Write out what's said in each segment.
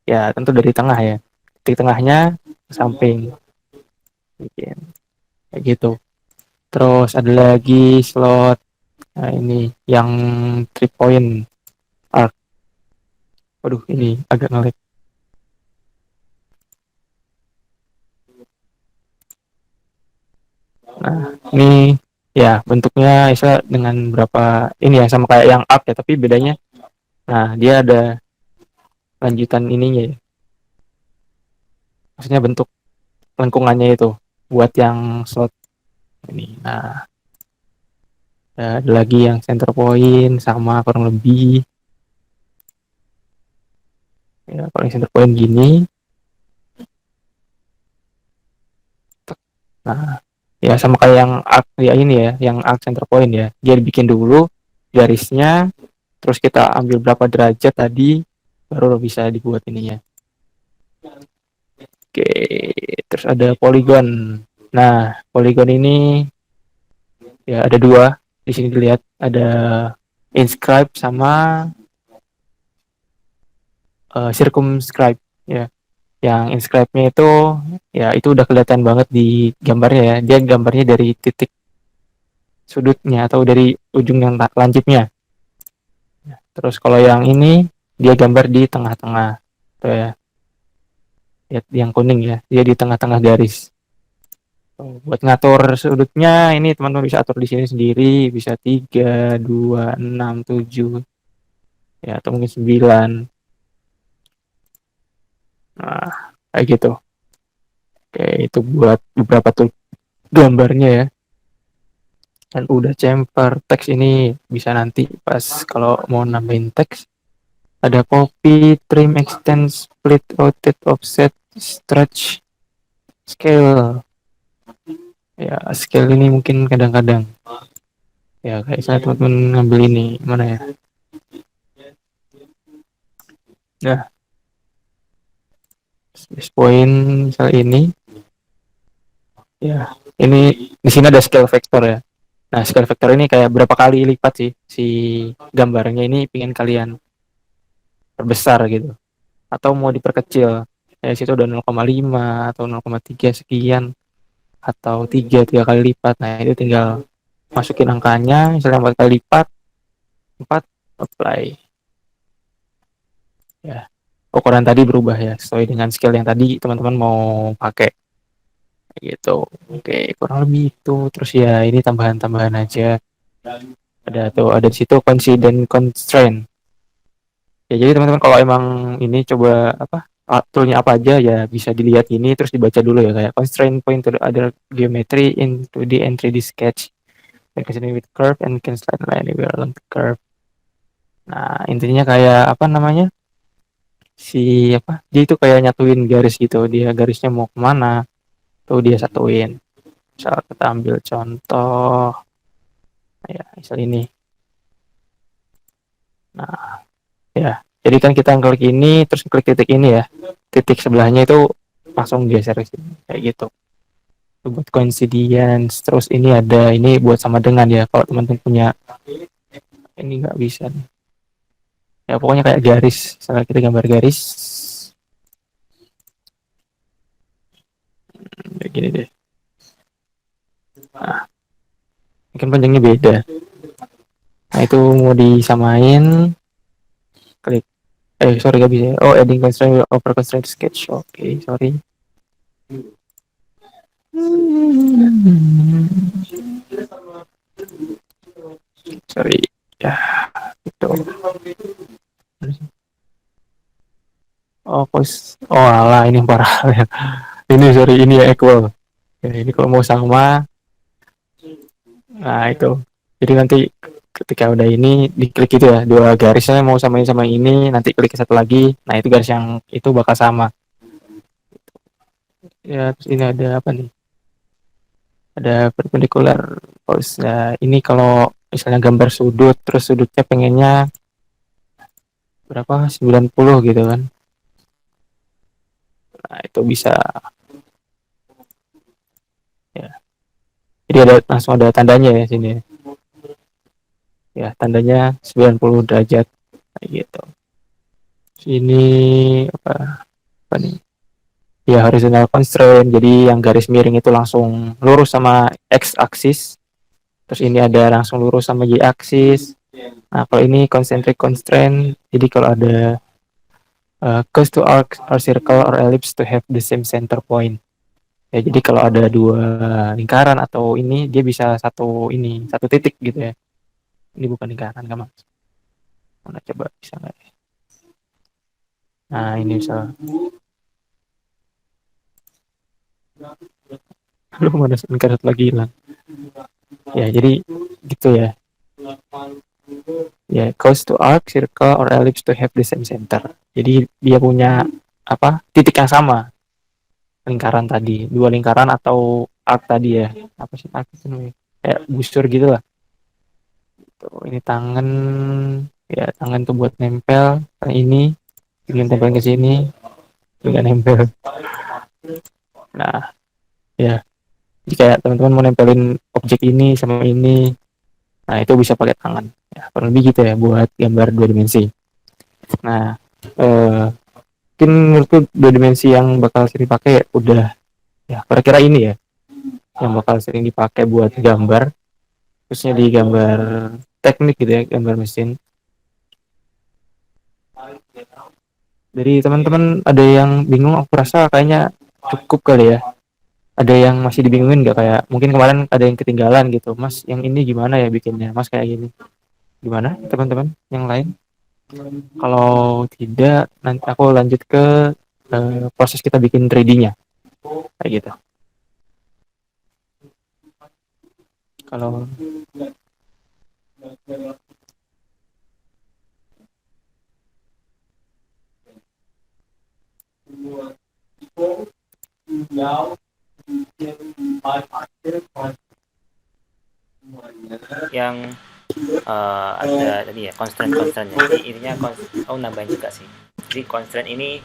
Ya tentu dari tengah ya. Titik tengahnya ke samping. Bikin kayak gitu. Terus ada lagi slot, nah ini yang 3 point arc. Waduh, ini agak ngelag. Nah, ini ya bentuknya bisa dengan berapa ini ya sama kayak yang arc ya, tapi bedanya nah dia ada lanjutan ininya ya. Maksudnya bentuk lengkungannya itu buat yang slot ini. Nah, ada lagi yang center point sama kurang lebih ya kalau yang center point gini. Nah, ya sama kayak yang arc ya ini ya, yang arc center point ya. Dia bikin dulu garisnya, terus kita ambil berapa derajat tadi, baru bisa dibuat ininya. Oke, terus ada polygon. Nah, polygon ini ya ada dua. Di sini dilihat ada inscribe sama circumscribe ya. Yang inscribe-nya itu ya itu udah kelihatan banget di gambarnya ya. Dia gambarnya dari titik sudutnya atau dari ujung yang lancipnya. Terus kalau yang ini dia gambar di tengah-tengah. Tuh ya, lihat yang kuning ya, dia di tengah-tengah garis. Tuh, buat ngatur sudutnya ini teman-teman bisa atur di sini sendiri, bisa 3, 2, 6, 7 ya atau mungkin 9. Nah, kayak gitu. Oke, itu buat beberapa tuh gambarnya ya. Dan udah chamfer teks ini bisa nanti pas kalau mau nambahin teks ada copy, trim, extend, split, rotate, offset, stretch, scale. Ya, scale ini mungkin kadang-kadang ya kayak saya teman-teman ngambil ini mana ya. Nah, space point misal ini ya ini di sini ada scale vector ya. Nah, scale vector ini kayak berapa kali lipat sih si gambarnya ini pingin kalian perbesar gitu atau mau diperkecil. Ya situ udah 0,5 atau 0,3 sekian atau 3 kali lipat. Nah, itu tinggal masukin angkanya, misalnya 4 kali lipat, 4 apply. Ya. Ukuran tadi berubah ya, sesuai dengan skill yang tadi teman-teman mau pakai gitu. Oke, kurang lebih itu. Terus ya ini tambahan-tambahan aja. Ada tuh, ada di situ coincident constraint. Ya jadi teman-teman kalau emang ini coba apa toolnya apa aja ya bisa dilihat ini terus dibaca dulu ya kayak constraint point to the other geometry in 2D and 3D sketch. And continue with curve and can slide line anywhere along the curve. Nah, intinya kayak apa namanya? Si apa? Dia itu kayak nyatuin garis gitu. Dia garisnya mau kemana? Tuh dia satuin. Misal kita ambil contoh ya, misal ini. Nah, ya. Jadi kan kita klik ini terus klik titik ini ya. Titik sebelahnya itu langsung geser ke sini kayak gitu. Itu buat coincidence. Terus ini ada ini buat sama dengan ya. Kalau teman-teman punya ini nggak bisa nih. Ya pokoknya kayak garis. Misalnya kita gambar garis kayak gini deh. Nah, mungkin panjangnya beda. Nah, itu mau disamain, klik. Sorry gak bisa. Oh, adding constraint over constraint sketch. Oke, sorry. Sorry. Ya, itu. Oh, oh alah ini parah. Ini sorry, ini ya equal. Ya, ini kalau mau sama, nah itu. Jadi nanti ketika udah ini diklik itu ya dua garisnya mau samain sama ini nanti klik satu lagi nah itu garis yang itu bakal sama ya terus ini ada apa nih ada perpendicular pose nah ini kalau misalnya gambar sudut terus sudutnya pengennya berapa 90 gitu kan nah itu bisa ya jadi ada langsung ada tandanya ya sini ya tandanya 90 derajat kayak gitu ini apa nih? Ya horizontal constraint. Jadi yang garis miring itu langsung lurus sama x axis. Terus ini ada langsung lurus sama y axis. Nah, kalau ini concentric constraint. Jadi kalau ada cause to arc or circle or ellipse to have the same center point. Ya, jadi kalau ada dua lingkaran atau ini dia bisa satu titik gitu ya. Ini bukan lingkaran kan mas? Mana coba bisa nggak? Nah ini bisa. Lu mana lingkaran lagi hilang? Ya jadi gitu ya. Ya cause to arc, circle, or ellipse to have the same center. Jadi dia punya apa? Titik yang sama. Lingkaran tadi, dua lingkaran atau arc tadi ya. Apa sih arc itu namanya? Kayak busur gitu lah. Tuh, ini tangan ya tangan tuh buat nempel. Nah, ini ingin tempel ke sini juga nempel. Nah, ya. Jadi kayak teman-teman mau nempelin objek ini sama ini, nah itu bisa pakai tangan. Ya, kurang lebih gitu ya buat gambar dua dimensi. Nah, mungkin menurutku dua dimensi yang bakal sering pakai udah ya kira-kira ini ya yang bakal sering dipakai buat gambar, khususnya di gambar teknik gitu ya, gambar mesin. Dari teman-teman ada yang bingung, aku rasa kayaknya cukup kali ya. Ada yang masih dibingungin nggak kayak mungkin kemarin ada yang ketinggalan gitu, mas yang ini gimana ya bikinnya, mas kayak gini gimana teman-teman yang lain? Kalau tidak nanti aku lanjut ke proses kita bikin 3D-nya kayak gitu. Kalau Yang ada tadi ya constraint-constraintnya. Jadi intinya nambahin juga sih. Jadi constraint ini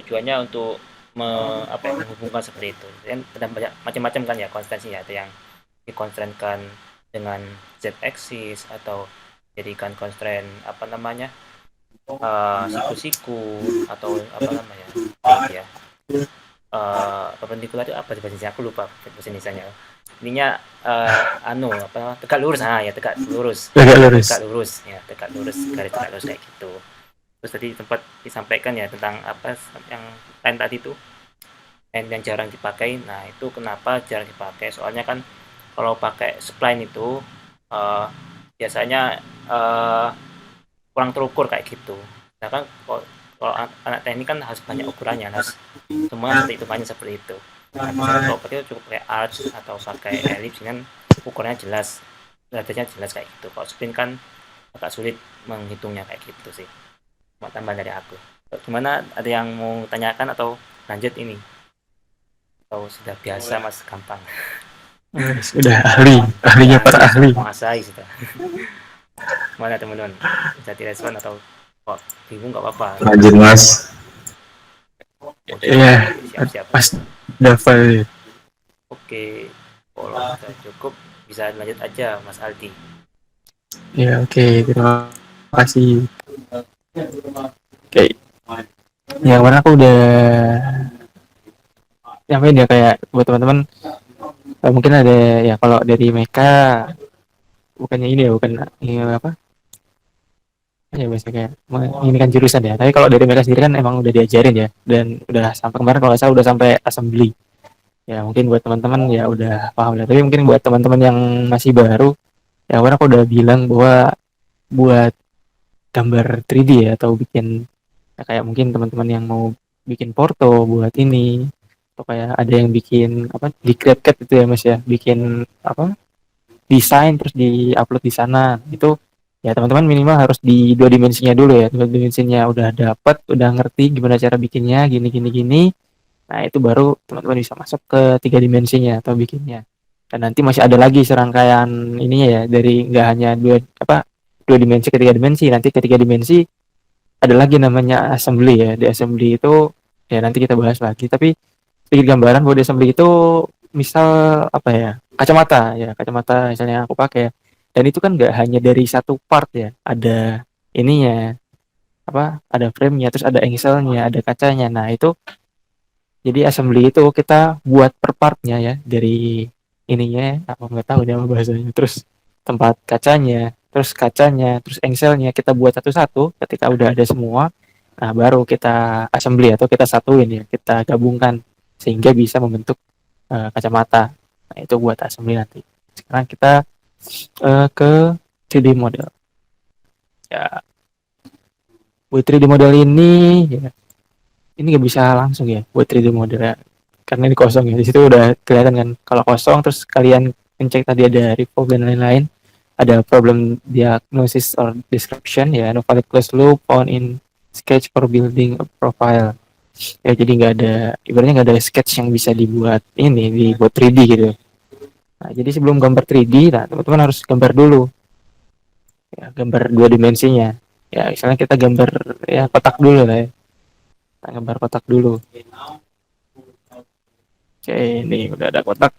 tujuannya untuk menghubungkan seperti itu. Dan ada banyak macam-macam kan ya constraint-nya. Ada yang dikonstrainkan dengan z axis atau jadikan constraint apa namanya siku-siku atau apa namanya ya perpendikular itu apa bahasa Indonesia, aku lupa bahasa Indonesia-nya. Ininya tegak lurus, ya tegak lurus tegak lurus garis tegak lurus kayak gitu. Terus tadi tempat disampaikan ya tentang apa yang lain tadi itu yang jarang dipakai. Nah itu kenapa jarang dipakai, soalnya kan kalau pakai spline itu biasanya kurang terukur kayak gitu. Nah kan kalau anak teknik kan harus banyak ukurannya, harus semua hitungannya seperti itu. Nah misalnya kalau pakai cukup pakai arch atau pakai ellipse kan ukurannya jelas, radiusnya jelas kayak gitu. Kalau spin kan agak sulit menghitungnya kayak gitu sih. Mau tambah dari aku. Gimana, ada yang mau tanyakan atau lanjut ini? Atau sudah biasa mas, gampang? sudah ahlinya para ahli. Menguasai sudah. Mana teman-teman, bisa direspon atau bingung nggak apa-apa. Lanjut mas. Iya, siap-siap. Pas Daval. Oke, kalau sudah cukup bisa lanjut aja Mas Aldi. Ya oke, terima kasih. Oke. Ya kemarin aku udah nyampein ya kayak buat teman-teman mungkin ada ya kalau dari Meka bukannya ini ya bukan ini apa ya biasanya kayak ini kan jurusan ya, tapi kalau dari mereka sendiri kan emang udah diajarin ya dan udah sampai kemarin kalau saya udah sampai assembly ya, mungkin buat teman-teman ya udah paham lah, tapi mungkin buat teman-teman yang masih baru ya kemarin aku udah bilang bahwa buat gambar 3D ya atau bikin ya, kayak mungkin teman-teman yang mau bikin porto buat ini atau kayak ada yang bikin apa di CapCut itu ya mas ya, bikin apa desain terus di upload di sana itu ya teman-teman minimal harus di dua dimensinya dulu ya, dua dimensinya udah dapat, udah ngerti gimana cara bikinnya gini gini gini, nah itu baru teman-teman bisa masuk ke tiga dimensinya atau bikinnya. Dan nanti masih ada lagi serangkaian ininya ya, dari nggak hanya dua dimensi ke tiga dimensi, nanti ke tiga dimensi ada lagi namanya assembly ya. Di assembly itu ya nanti kita bahas lagi, tapi sedikit gambaran bahwa di assembly itu misal apa ya, kacamata misalnya aku pakai, dan itu kan nggak hanya dari satu part ya, ada ininya ada frame-nya, terus ada engselnya, ada kacanya. Nah, itu jadi assembly itu kita buat per partnya ya, dari ininya apa nggak tahu nama bahasanya. Terus tempat kacanya, terus engselnya kita buat satu-satu. Ketika udah ada semua, nah baru kita assembly atau kita satuin ya, kita gabungkan sehingga bisa membentuk kacamata. Nah, itu buat assembly nanti. Sekarang kita ke 3D model. Ya, buat 3D model ini ya, ini nggak bisa langsung ya buat 3D model ya, karena ini kosong ya. Di situ udah kelihatan kan kalau kosong, terus kalian ngecek tadi ada revolve dan lain-lain, ada problem diagnosis or description ya, no valid closed loop found in sketch for building a profile ya. Jadi nggak ada, ibaratnya nggak ada sketch yang bisa dibuat 3D gitu. Nah, jadi sebelum gambar 3D, nah teman-teman harus gambar dulu ya, gambar dua dimensinya ya. Misalnya kita gambar ya kotak dulu lah ya, kita gambar kotak dulu. Oke, ini udah ada kotak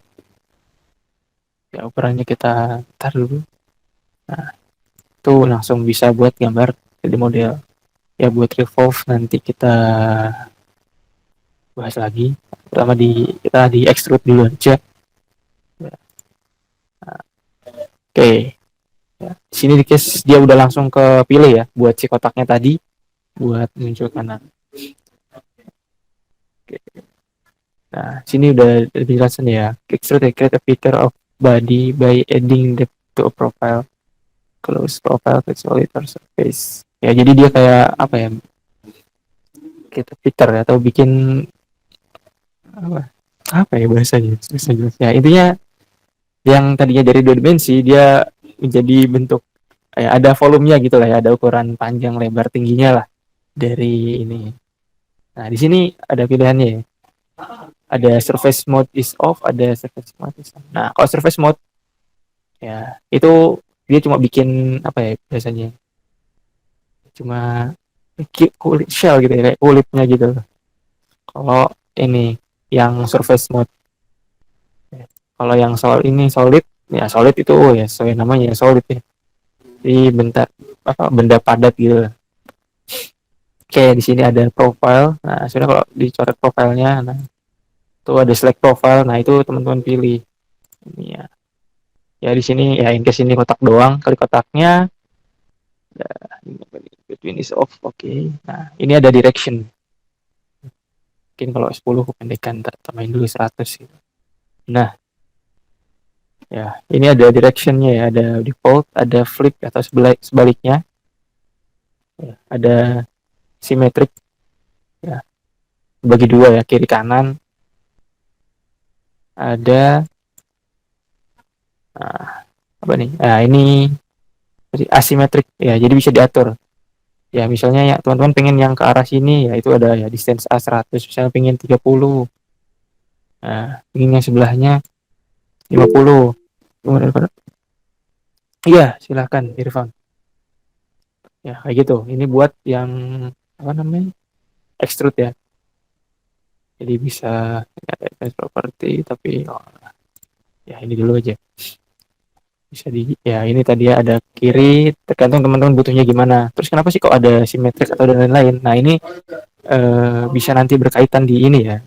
ya, ukurannya kita taruh dulu. Nah, itu langsung bisa buat gambar 3D model ya. Buat revolve nanti kita bahas lagi, pertama kita di extrude dulu aja. Nah, oke ya. Di sini di case dia udah langsung ke pilih ya buat si kotaknya tadi, buat munculkan. Oke. Nah, sini udah dijelasin ya. Extrude create a picture of body by adding depth to a profile, close profile with solid or surface. Ya, jadi dia kayak apa ya? Kita picture ya, atau bikin apa? Apa ya bahasanya? Susah jelas. Ya, intinya yang tadinya dari dua dimensi dia menjadi bentuk ya, ada volumenya gitu lah ya, ada ukuran panjang, lebar, tingginya lah dari ini. Nah, di sini ada pilihannya ya. Ada surface mode is off, ada surface mode is on. Nah, kalau surface mode ya itu dia cuma bikin apa ya biasanya, cuma kulit shell gitu ya, kayak kulitnya gitu. Kalau ini yang surface mode, kalau yang solid ini solid ya, solid itu ya sesuai namanya ya, solid ya. Jadi benda padat gitu. Oke, di sini ada profile. Nah, sebenarnya kalau dicoret profilnya, nah itu ada select profile. Nah, itu teman-teman pilih ini ya. Ya di sini ya, in case ini kotak doang, kali kotaknya between is off. Oke. Nah, ini ada direction. Mungkin kalau 10 kependekan, tambahin dulu 100 gitu. Nah, ya ini ada directionnya ya, ada default, ada flip atau sebaliknya ya, ada symmetric ya, bagi dua ya, kiri kanan. Ada apa nih, nah ini asimetrik ya, jadi bisa diatur ya. Misalnya ya teman-teman pengen yang ke arah sini ya, itu ada ya distance A 100, misalnya pengen 30. Nah, pengen yang sebelahnya 50. Iya, silahkan Irfan. Ya, kayak gitu. Ini buat yang apa namanya? Extrude ya. Jadi bisa ya, advanced property, tapi ya ini dulu aja. Bisa ya ini tadi ya, ada kiri, tergantung teman-teman butuhnya gimana. Terus kenapa sih kok ada simetrik atau dan lain-lain? Nah, ini bisa nanti berkaitan di ini ya,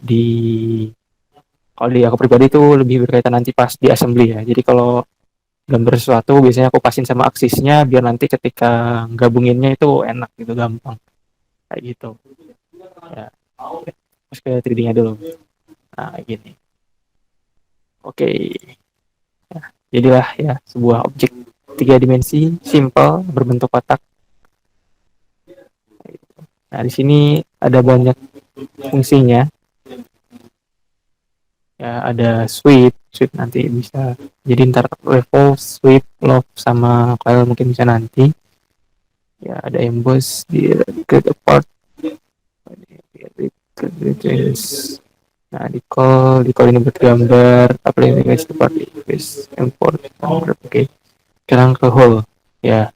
kalau di aku pribadi itu lebih berkaitan nanti pas di assembly ya. Jadi kalau gambar sesuatu biasanya aku pasin sama aksisnya biar nanti ketika gabunginnya itu enak gitu, gampang kayak gitu ya. Terus ke 3D-nya dulu. Nah, gini. Oke. Nah, jadilah ya sebuah objek tiga dimensi simple berbentuk kotak. Nah, di sini ada banyak fungsinya. Ya, ada sweep nanti bisa jadi ntar level, sweep, lock, sama coil mungkin bisa nanti. Ya, ada emboss di create a part. Nah, di call ini buat gambar, apply image to part, import, oke. Sekarang ke hole ya.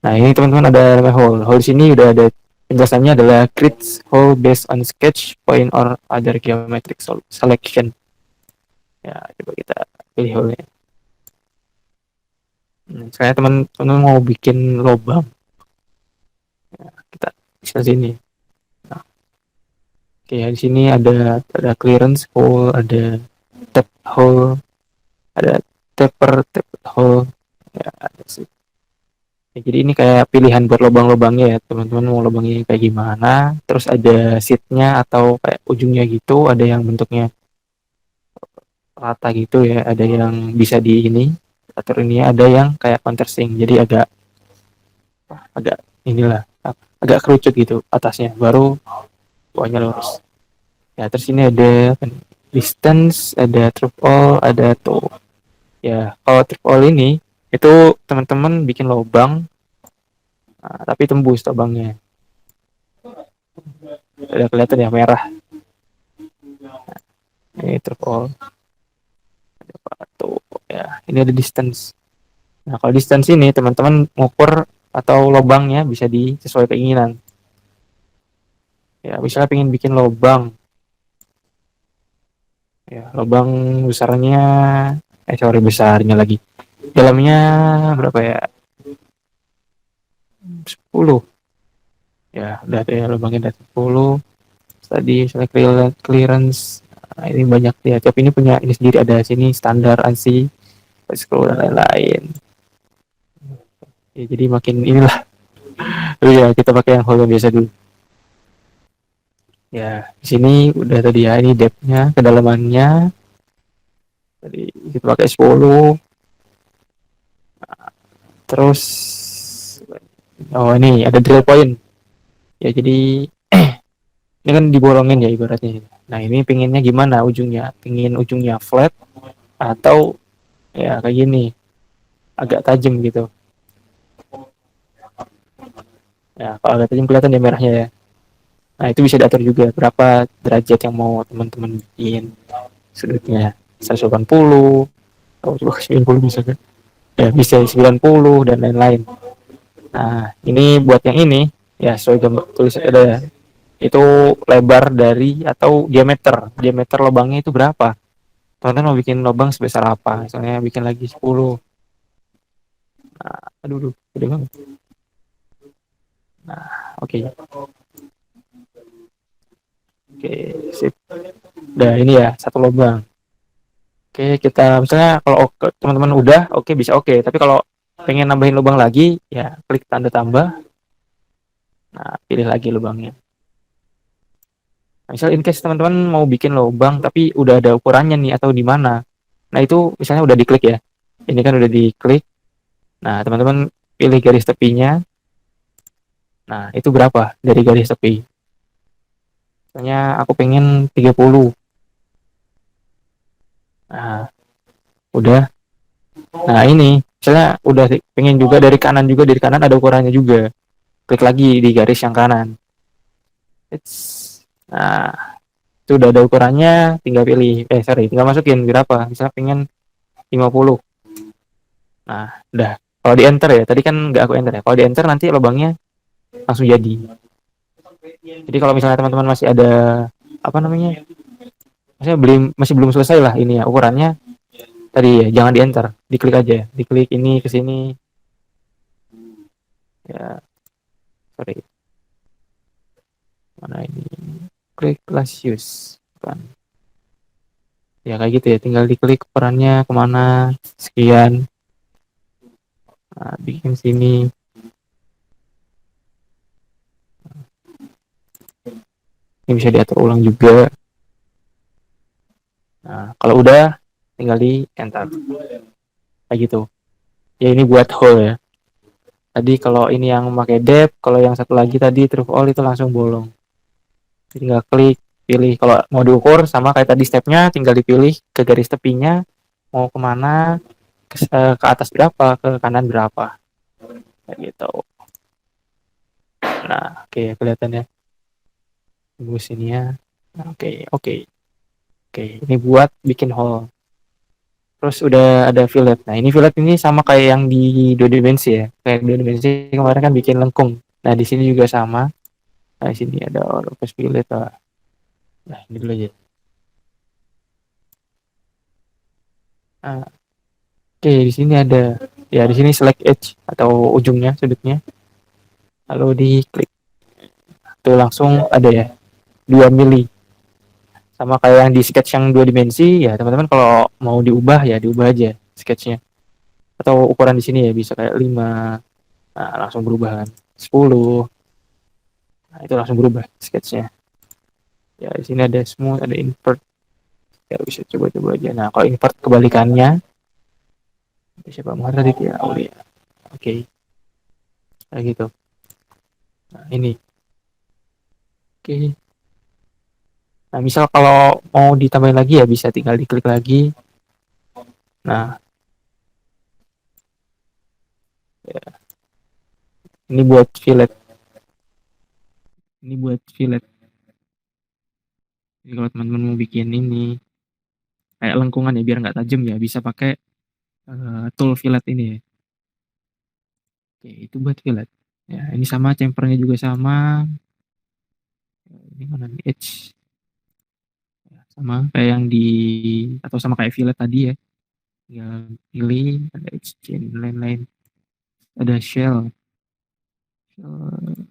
Nah, ini teman-teman ada namanya hole. Hole di sini udah ada penjelasannya, adalah create hole based on sketch point or other geometric selection. Ya, coba kita pilih hole-nya. Saya teman-teman mau bikin lubang. Ya, kita Di sini. Nah, oke, di sini ada clearance hole, ada tap hole, ada tap hole. Ya, ada sih. Ya, jadi ini kayak pilihan buat lubang-lubangnya ya, teman-teman mau lubangnya kayak gimana. Terus ada seatnya atau kayak ujungnya gitu, ada yang bentuknya rata gitu ya, ada yang bisa di ini, atur ini, ada yang kayak countersink, jadi agak agak inilah agak kerucut gitu atasnya, baru bawahnya lurus. Ya terus ini ada distance, ada true all, ada tuh. Ya kalau true all ini itu teman-teman bikin lubang, nah, tapi tembus lubangnya. Udah kelihatan ya merah. Ini true all. Tuh ya, ini ada distance. Nah, kalau distance ini teman-teman ngukur atau lubangnya bisa sesuai keinginan. Ya, misalnya pengen bikin lubang. Ya, lubang besarnya sorry besarnya lagi. Dalamnya berapa ya? 10. Ya, udah ada ya lubangnya ada 10. Tadi misalnya clearance. Nah, ini banyak ya. Tapi ini punya ini sendiri, ada sini standar ANSI, scroll dan lain-lain. Ya, jadi makin inilah. Ya, kita pakai yang holo biasa dulu. Ya, di sini udah tadi ya, ini depth-nya, kedalamannya. Tadi kita pakai 10. Terus ini ada drill point. Ya, jadi ini kan dibolongin ya ibaratnya. Nah, ini pinginnya gimana ujungnya? Pingin ujungnya flat atau ya kayak gini, agak tajam gitu. Ya, kalau agak tajam kelihatan ya merahnya ya. Nah, itu bisa diatur juga berapa derajat yang mau teman-teman bikin sudutnya. 180 atau coba 90 bisa kan? Ya, bisa 90 dan lain-lain. Nah, ini buat yang ini ya sesuai gambar tulis ada itu lebar dari atau diameter lubangnya itu berapa. Teman-teman mau bikin lubang sebesar apa? Misalnya bikin lagi 10. Nah, aduh, gede banget. Nah, oke. Oke, sip. Udah ini ya, satu lubang. Oke, kita misalnya kalau teman-teman udah, oke bisa oke. Tapi kalau pengen nambahin lubang lagi, ya klik tanda tambah. Nah, pilih lagi lubangnya. Nah, misal in case teman-teman mau bikin lubang tapi udah ada ukurannya nih atau di mana. Nah, itu misalnya udah diklik ya. Ini kan udah diklik. Nah, teman-teman pilih garis tepinya. Nah, itu berapa dari garis tepi? Misalnya aku pengen 30. Nah, udah. Nah, ini misalnya udah pengen juga dari kanan ada ukurannya juga. Klik lagi di garis yang kanan. Nah, itu udah ada ukurannya, tinggal pilih. Tinggal masukin berapa. Misalnya pengen 50. Nah, udah. Kalau di enter ya, tadi kan nggak aku enter ya. Kalau di enter nanti lubangnya langsung jadi. Jadi kalau misalnya teman-teman masih ada apa namanya, masih belum selesai lah ini ya ukurannya, tadi ya jangan di enter, diklik aja, diklik ini ke sini. Ya, sorry. Mana ini? Klik last use. Kan. Ya kayak gitu ya, tinggal diklik ukurannya kemana, sekian. Nah, bikin sini. Ini bisa diatur ulang juga. Nah, kalau udah tinggal di enter. Kayak gitu. Ya ini buat hole ya. Tadi kalau ini yang memakai depth, kalau yang satu lagi tadi true all itu langsung bolong. Tinggal klik, pilih kalau mau diukur sama kayak tadi stepnya, tinggal dipilih ke garis tepinya mau kemana, ke atas berapa, ke kanan berapa. Kayak gitu. Nah, oke kelihatan ya. Tunggu sini ya. Nah, oke. Ini buat bikin hole. Terus udah ada fillet. Nah, ini fillet ini sama kayak yang di dua dimensi ya. Kayak dua dimensi kemarin kan bikin lengkung. Nah, di sini juga sama. Nah, di sini ada orpus fillet. Nah, ini dulu aja. Nah, oke, di sini ada ya di sini select edge atau ujungnya sudutnya. Lalu diklik. itu langsung ada ya 2 mili. Sama kayak yang di sketch yang 2 dimensi ya teman-teman kalau mau diubah ya diubah aja sketchnya. Atau ukuran di sini ya bisa kayak 5, nah langsung berubah kan. 10, nah itu langsung berubah sketchnya. Ya di sini ada smooth, ada invert. Ya bisa coba-coba aja. Nah kalau invert kebalikannya, siapa mau tadi ya? Oh ya, oke, kayak gitu. Nah ini, oke. Nah misal kalau mau ditambahin lagi ya bisa tinggal diklik lagi. Nah ya, ini buat fillet. Ini buat fillet. Jadi kalau teman-teman mau bikin ini kayak lengkungan ya biar nggak tajam ya bisa pakai tool fillet ini ya. Oke, itu buat fillet. Ya, ini sama chamfernya juga sama. Ini mana nih edge? Ya, sama kayak yang di atau sama kayak fillet tadi ya. Tinggal pilih ada edge chain lain-lain. Ada shell. Shell.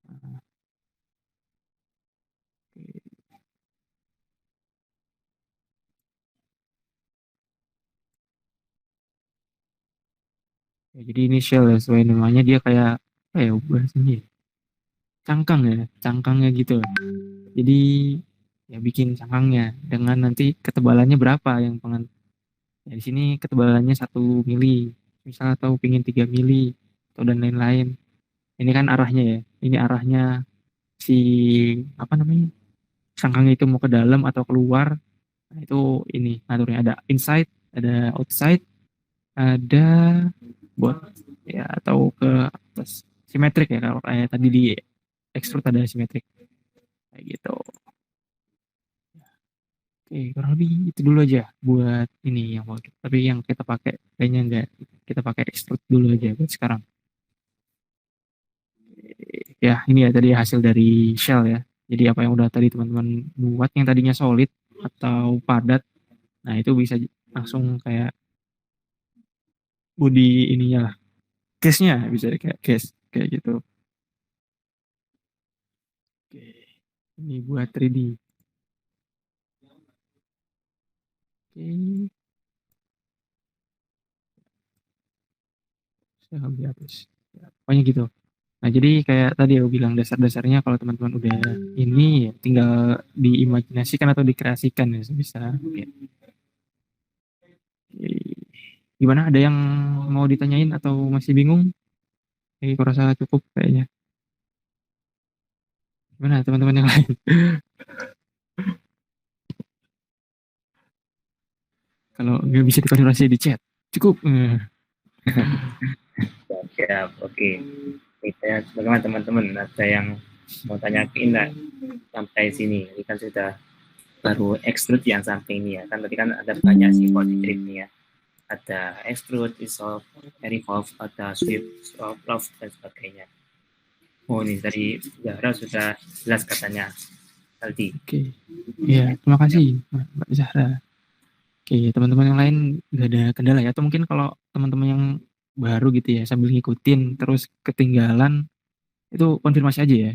Nah, oke. Ya, jadi ini shell ya sesuai namanya dia kayak apa ya bahasanya ya? Cangkang ya, cangkangnya gitu. Jadi ya bikin cangkangnya dengan nanti ketebalannya berapa yang pengen. Ya, di sini ketebalannya 1 mili, misal atau pingin 3 mili atau dan lain-lain. Ini kan arahnya ya. Ini arahnya si apa namanya? Cangkangnya itu mau ke dalam atau keluar. Nah, itu ini ngaturnya ada inside, ada outside, ada buat ya atau ke atas. Simetrik ya kalau kayak tadi di extrude ada simetrik kayak gitu. Oke, kurang lebih itu dulu aja buat ini yang mau. Tapi yang kita pakai kayaknya enggak. Kita pakai extrude dulu aja buat sekarang. Ya, ini ya tadi hasil dari shell ya. Jadi apa yang udah tadi teman-teman buat yang tadinya solid atau padat, nah itu bisa langsung kayak body ininya lah. Case-nya bisa kayak case kayak gitu. Oke. Ini buat 3D. Oke, saya habis. Ya, pokoknya gitu. Nah, jadi kayak tadi aku bilang dasar-dasarnya kalau teman-teman udah ini ya tinggal diimajinasikan atau dikreasikan ya bisa. Oke. Gimana? Ada yang mau ditanyain atau masih bingung? Aku rasa cukup kayaknya. Gimana teman-teman yang lain? Kalau nggak bisa dikonfirmasi di chat, cukup. Siap, oke. Kita bagaimana teman-teman? Ada yang mau tanya ke Indah sampai sini? Ini kan sudah baru extrude yang samping ini ya. Kan tadi kan ada banyak sih positif nih ya. Ada extrude, dissolve, revolve, ada sweep, loft dan sebagainya. Oh ini tadi Zahra sudah jelas katanya tadi. Oke, ya terima kasih Mbak Zahra. Oke, teman-teman yang lain nggak ada kendala ya? Atau mungkin kalau teman-teman yang baru gitu ya sambil ngikutin terus ketinggalan itu konfirmasi aja ya.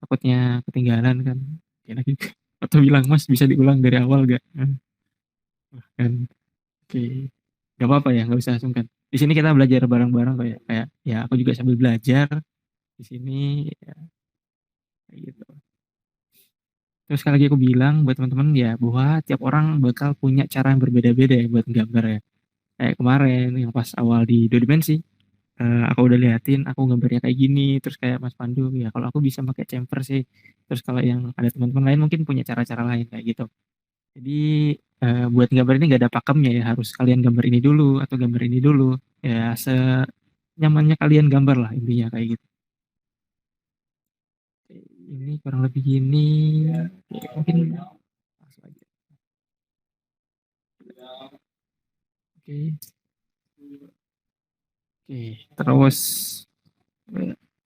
Takutnya ketinggalan kan. Ya, lagi. Atau bilang Mas bisa diulang dari awal gak? Kan. Oke, nggak apa-apa ya, nggak usah sungkan. Di sini kita belajar bareng-bareng kayak ya aku juga sambil belajar di sini ya, kayak gitu. Terus sekali lagi aku bilang buat teman-teman ya bahwa tiap orang bakal punya cara yang berbeda-beda ya buat gambar ya. Kayak kemarin yang pas awal di 2 dimensi, aku udah liatin aku gambarnya kayak gini, terus kayak Mas Pandu ya kalau aku bisa pakai chamfer sih. Terus kalau yang ada teman-teman lain mungkin punya cara-cara lain kayak gitu. Jadi buat gambar ini gak ada pakemnya ya, harus kalian gambar ini dulu atau gambar ini dulu. Ya senyamannya kalian gambar lah intinya kayak gitu. Ini kurang lebih gini. Oke, mungkin langsung aja. Oke. Oke, terus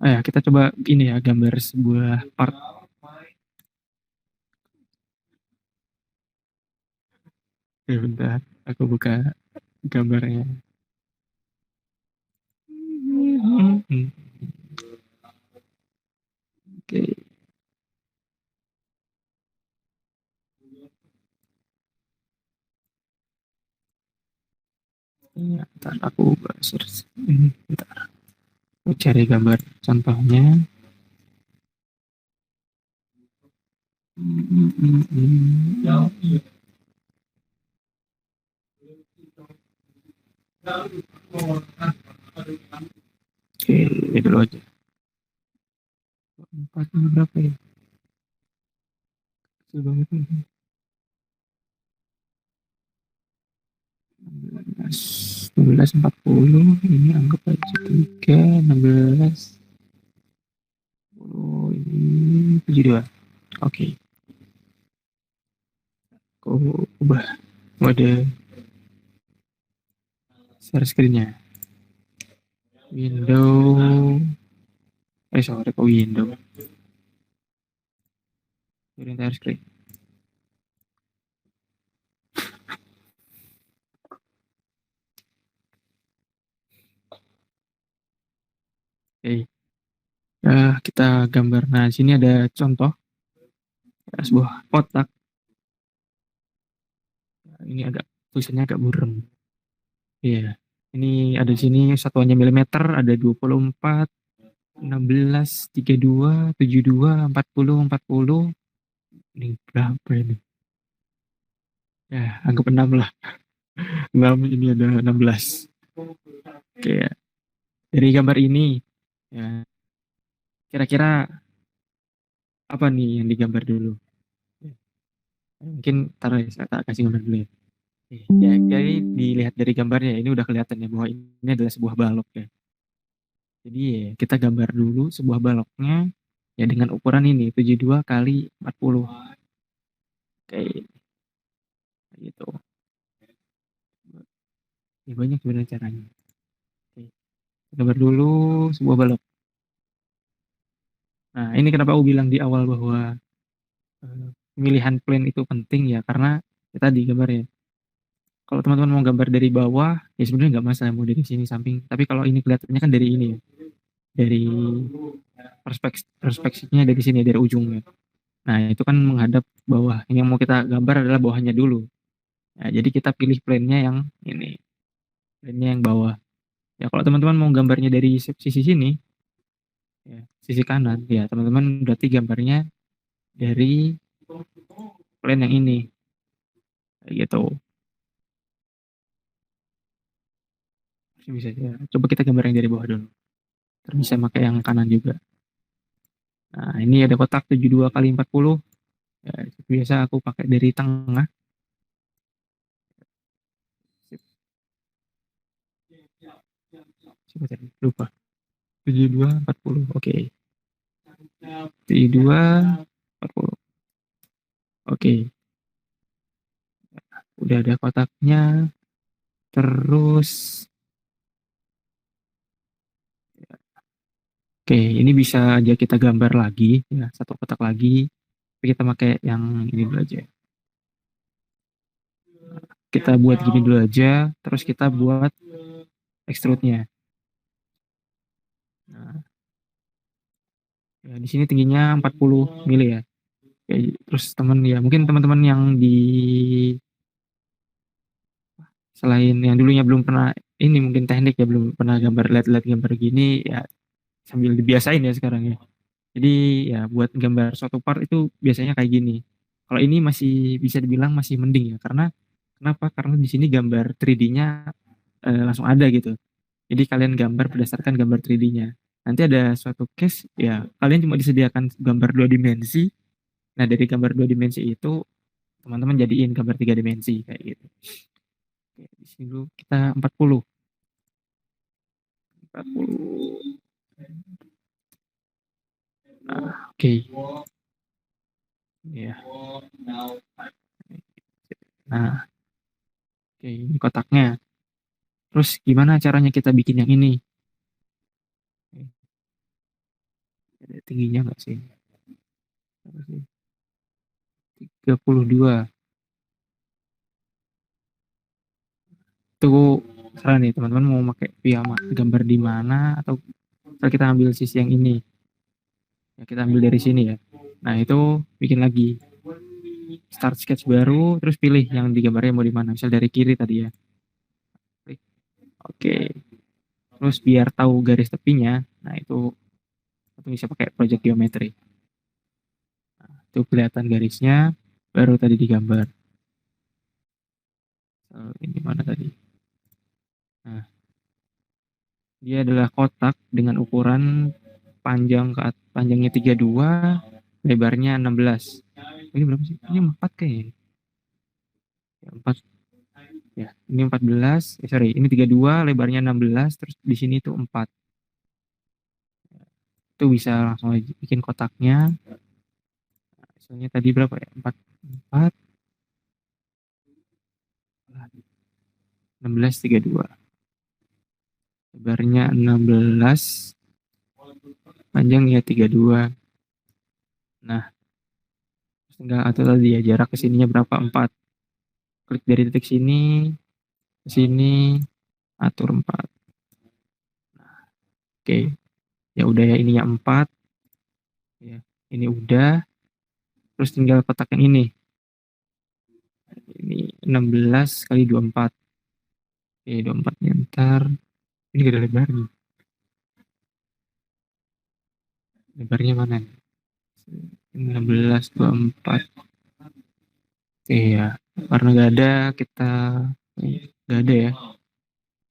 ya kita coba ini ya gambar sebuah part. Ya bentar, aku buka gambarnya. Oke. Ya, ntar aku search ini, bentar. Aku cari gambar contohnya. Oke, ini dulu aja. 4 berapa ya? Kecil banget nih. 1640, ini anggap aja 3, 16, 10, ini 72. Oke, aku ubah mode share screen-nya. Window, sorry, kok window. Entire screen. Oke, kita gambar. Nah, sini ada contoh sebuah kotak. Ini agak tulisannya agak burem. Iya. Ini ada di sini satuannya milimeter, ada 24, 16, 32, 72, 40, 40. Ini berapa ini? Ya, anggap 6 lah. 6, ini ada 16. Oke, ya. Dari gambar ini, ya, kira-kira apa nih yang digambar dulu? Ya, mungkin taruh ya, saya tak kasih gambar dulu ya. Ya, jadi dilihat dari gambarnya, ini udah kelihatan ya bahwa ini adalah sebuah balok ya. Jadi ya, kita gambar dulu sebuah baloknya ya dengan ukuran ini 72 kali 40. Kayak gitu. Ya, banyak sebenarnya caranya. Oke. Gambar dulu sebuah balok. Nah, ini kenapa aku bilang di awal bahwa pemilihan plane itu penting ya, karena kita di gambar ya. Kalau teman-teman mau gambar dari bawah, ya sebenarnya nggak masalah mau dari sini samping. Tapi kalau ini kelihatannya kan dari ini ya, dari perspektifnya dari sini, dari ujungnya. Nah, itu kan menghadap bawah. Ini yang mau kita gambar adalah bawahnya dulu. Nah, jadi kita pilih plane-nya yang ini, plane-nya yang bawah. Ya, kalau teman-teman mau gambarnya dari sisi sini, ya, sisi kanan, ya teman-teman berarti gambarnya dari plane yang ini, kayak gitu. Bisa ya. Coba kita gambar yang dari bawah dulu. Terus bisa pakai yang kanan juga. Nah, ini ada kotak 72 kali 40. Ya, biasa aku pakai dari tengah. Coba tadi, lupa. 72 40. Oke. 72 40. Oke. Udah ada kotaknya. Terus oke, ini bisa aja kita gambar lagi ya, satu kotak lagi. Kita pakai yang ini dulu aja. Kita buat gini dulu aja, terus kita buat extrude-nya. Nah, ya, di sini tingginya 40 mili ya. Ya, terus teman ya, mungkin teman-teman yang di selain yang dulunya belum pernah ini mungkin teknik ya belum pernah gambar lihat-lihat gambar gini ya sambil dibiasain ya sekarang ya. Jadi ya buat gambar suatu part itu biasanya kayak gini. Kalau ini masih bisa dibilang masih mending ya karena kenapa? Karena di sini gambar 3D-nya langsung ada gitu. Jadi kalian gambar berdasarkan gambar 3D-nya. Nanti ada suatu case ya kalian cuma disediakan gambar 2 dimensi. Nah, dari gambar 2 dimensi itu teman-teman jadiin gambar 3 dimensi kayak gitu. Oke, di sini dulu kita 40. 40. Nah, oke. Ya. Nah, oke, ini kotaknya. Terus gimana caranya kita bikin yang ini? Ada tingginya nggak sih? 32. Itu salah nih teman-teman mau pakai via gambar di mana atau kita ambil sisi yang ini. Ya, kita ambil dari sini ya. Nah, itu bikin lagi start sketch baru, terus pilih yang digambarnya mau di mana. Misal dari kiri tadi ya. Klik. Oke. Terus biar tahu garis tepinya, nah itu bisa pakai project geometry. Nah, itu kelihatan garisnya, baru tadi digambar. Ini mana tadi? Nah, dia adalah kotak dengan ukuran panjangnya 32, lebarnya 16. Ini berapa sih? Ini 4 kayaknya. Ya, 4. Ya, ini 14. Sorry, ini 32, lebarnya 16, terus di sini tuh 4. Itu bisa langsung aja bikin kotaknya. Misalnya tadi berapa ya? 4 4 16 32. Lebarnya 16, panjangnya 32. Nah, tinggal atau tadi ya jarak ke sininya berapa? 4. Klik dari titik sini ke sini, atur 4. Nah, oke. Ya udah ya, ininya 4. Ya, ini udah. Terus tinggal kotak yang ini. Ini 16 kali 24. Oke, 24-nya ntar. Ini gak ada lebarnya. Lebarnya mana nih? 16 24. Oke ya. Karena gak ada, kita gak ada ya.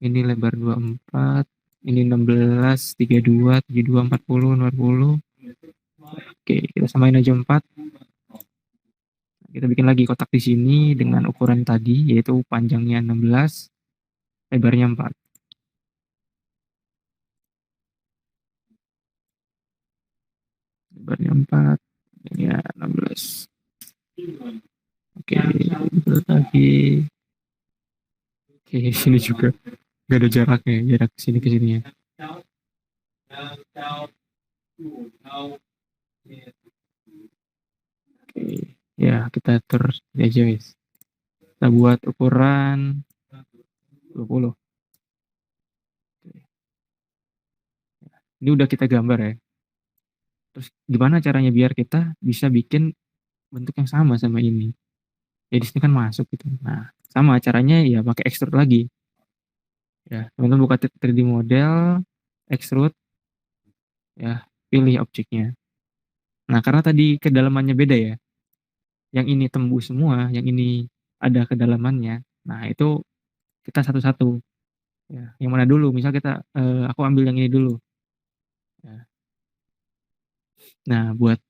Ini lebar 24. Ini 16, 32, 72, 40, 40. Oke, kita samain aja 4. Kita bikin lagi kotak di sini dengan ukuran tadi, yaitu panjangnya 16, lebarnya 4. Lebarnya 4, ya 16. Oke, terus lagi. Oke, sini juga gak ada jaraknya, jarak sini ke sini ya. Oke, ya kita atur aja guys. Kita buat ukuran 20. Ini udah kita gambar ya. Terus gimana caranya biar kita bisa bikin bentuk yang sama sama ini? Ya di sini kan masuk gitu. Nah, sama caranya ya pakai extrude lagi. Ya, teman-teman buka 3D model, extrude, ya pilih objeknya. Nah, karena tadi kedalamannya beda ya. Yang ini tembus semua, yang ini ada kedalamannya. Nah, itu kita satu-satu. Ya, yang mana dulu? Misal kita, aku ambil yang ini dulu. Ya. Nah, buat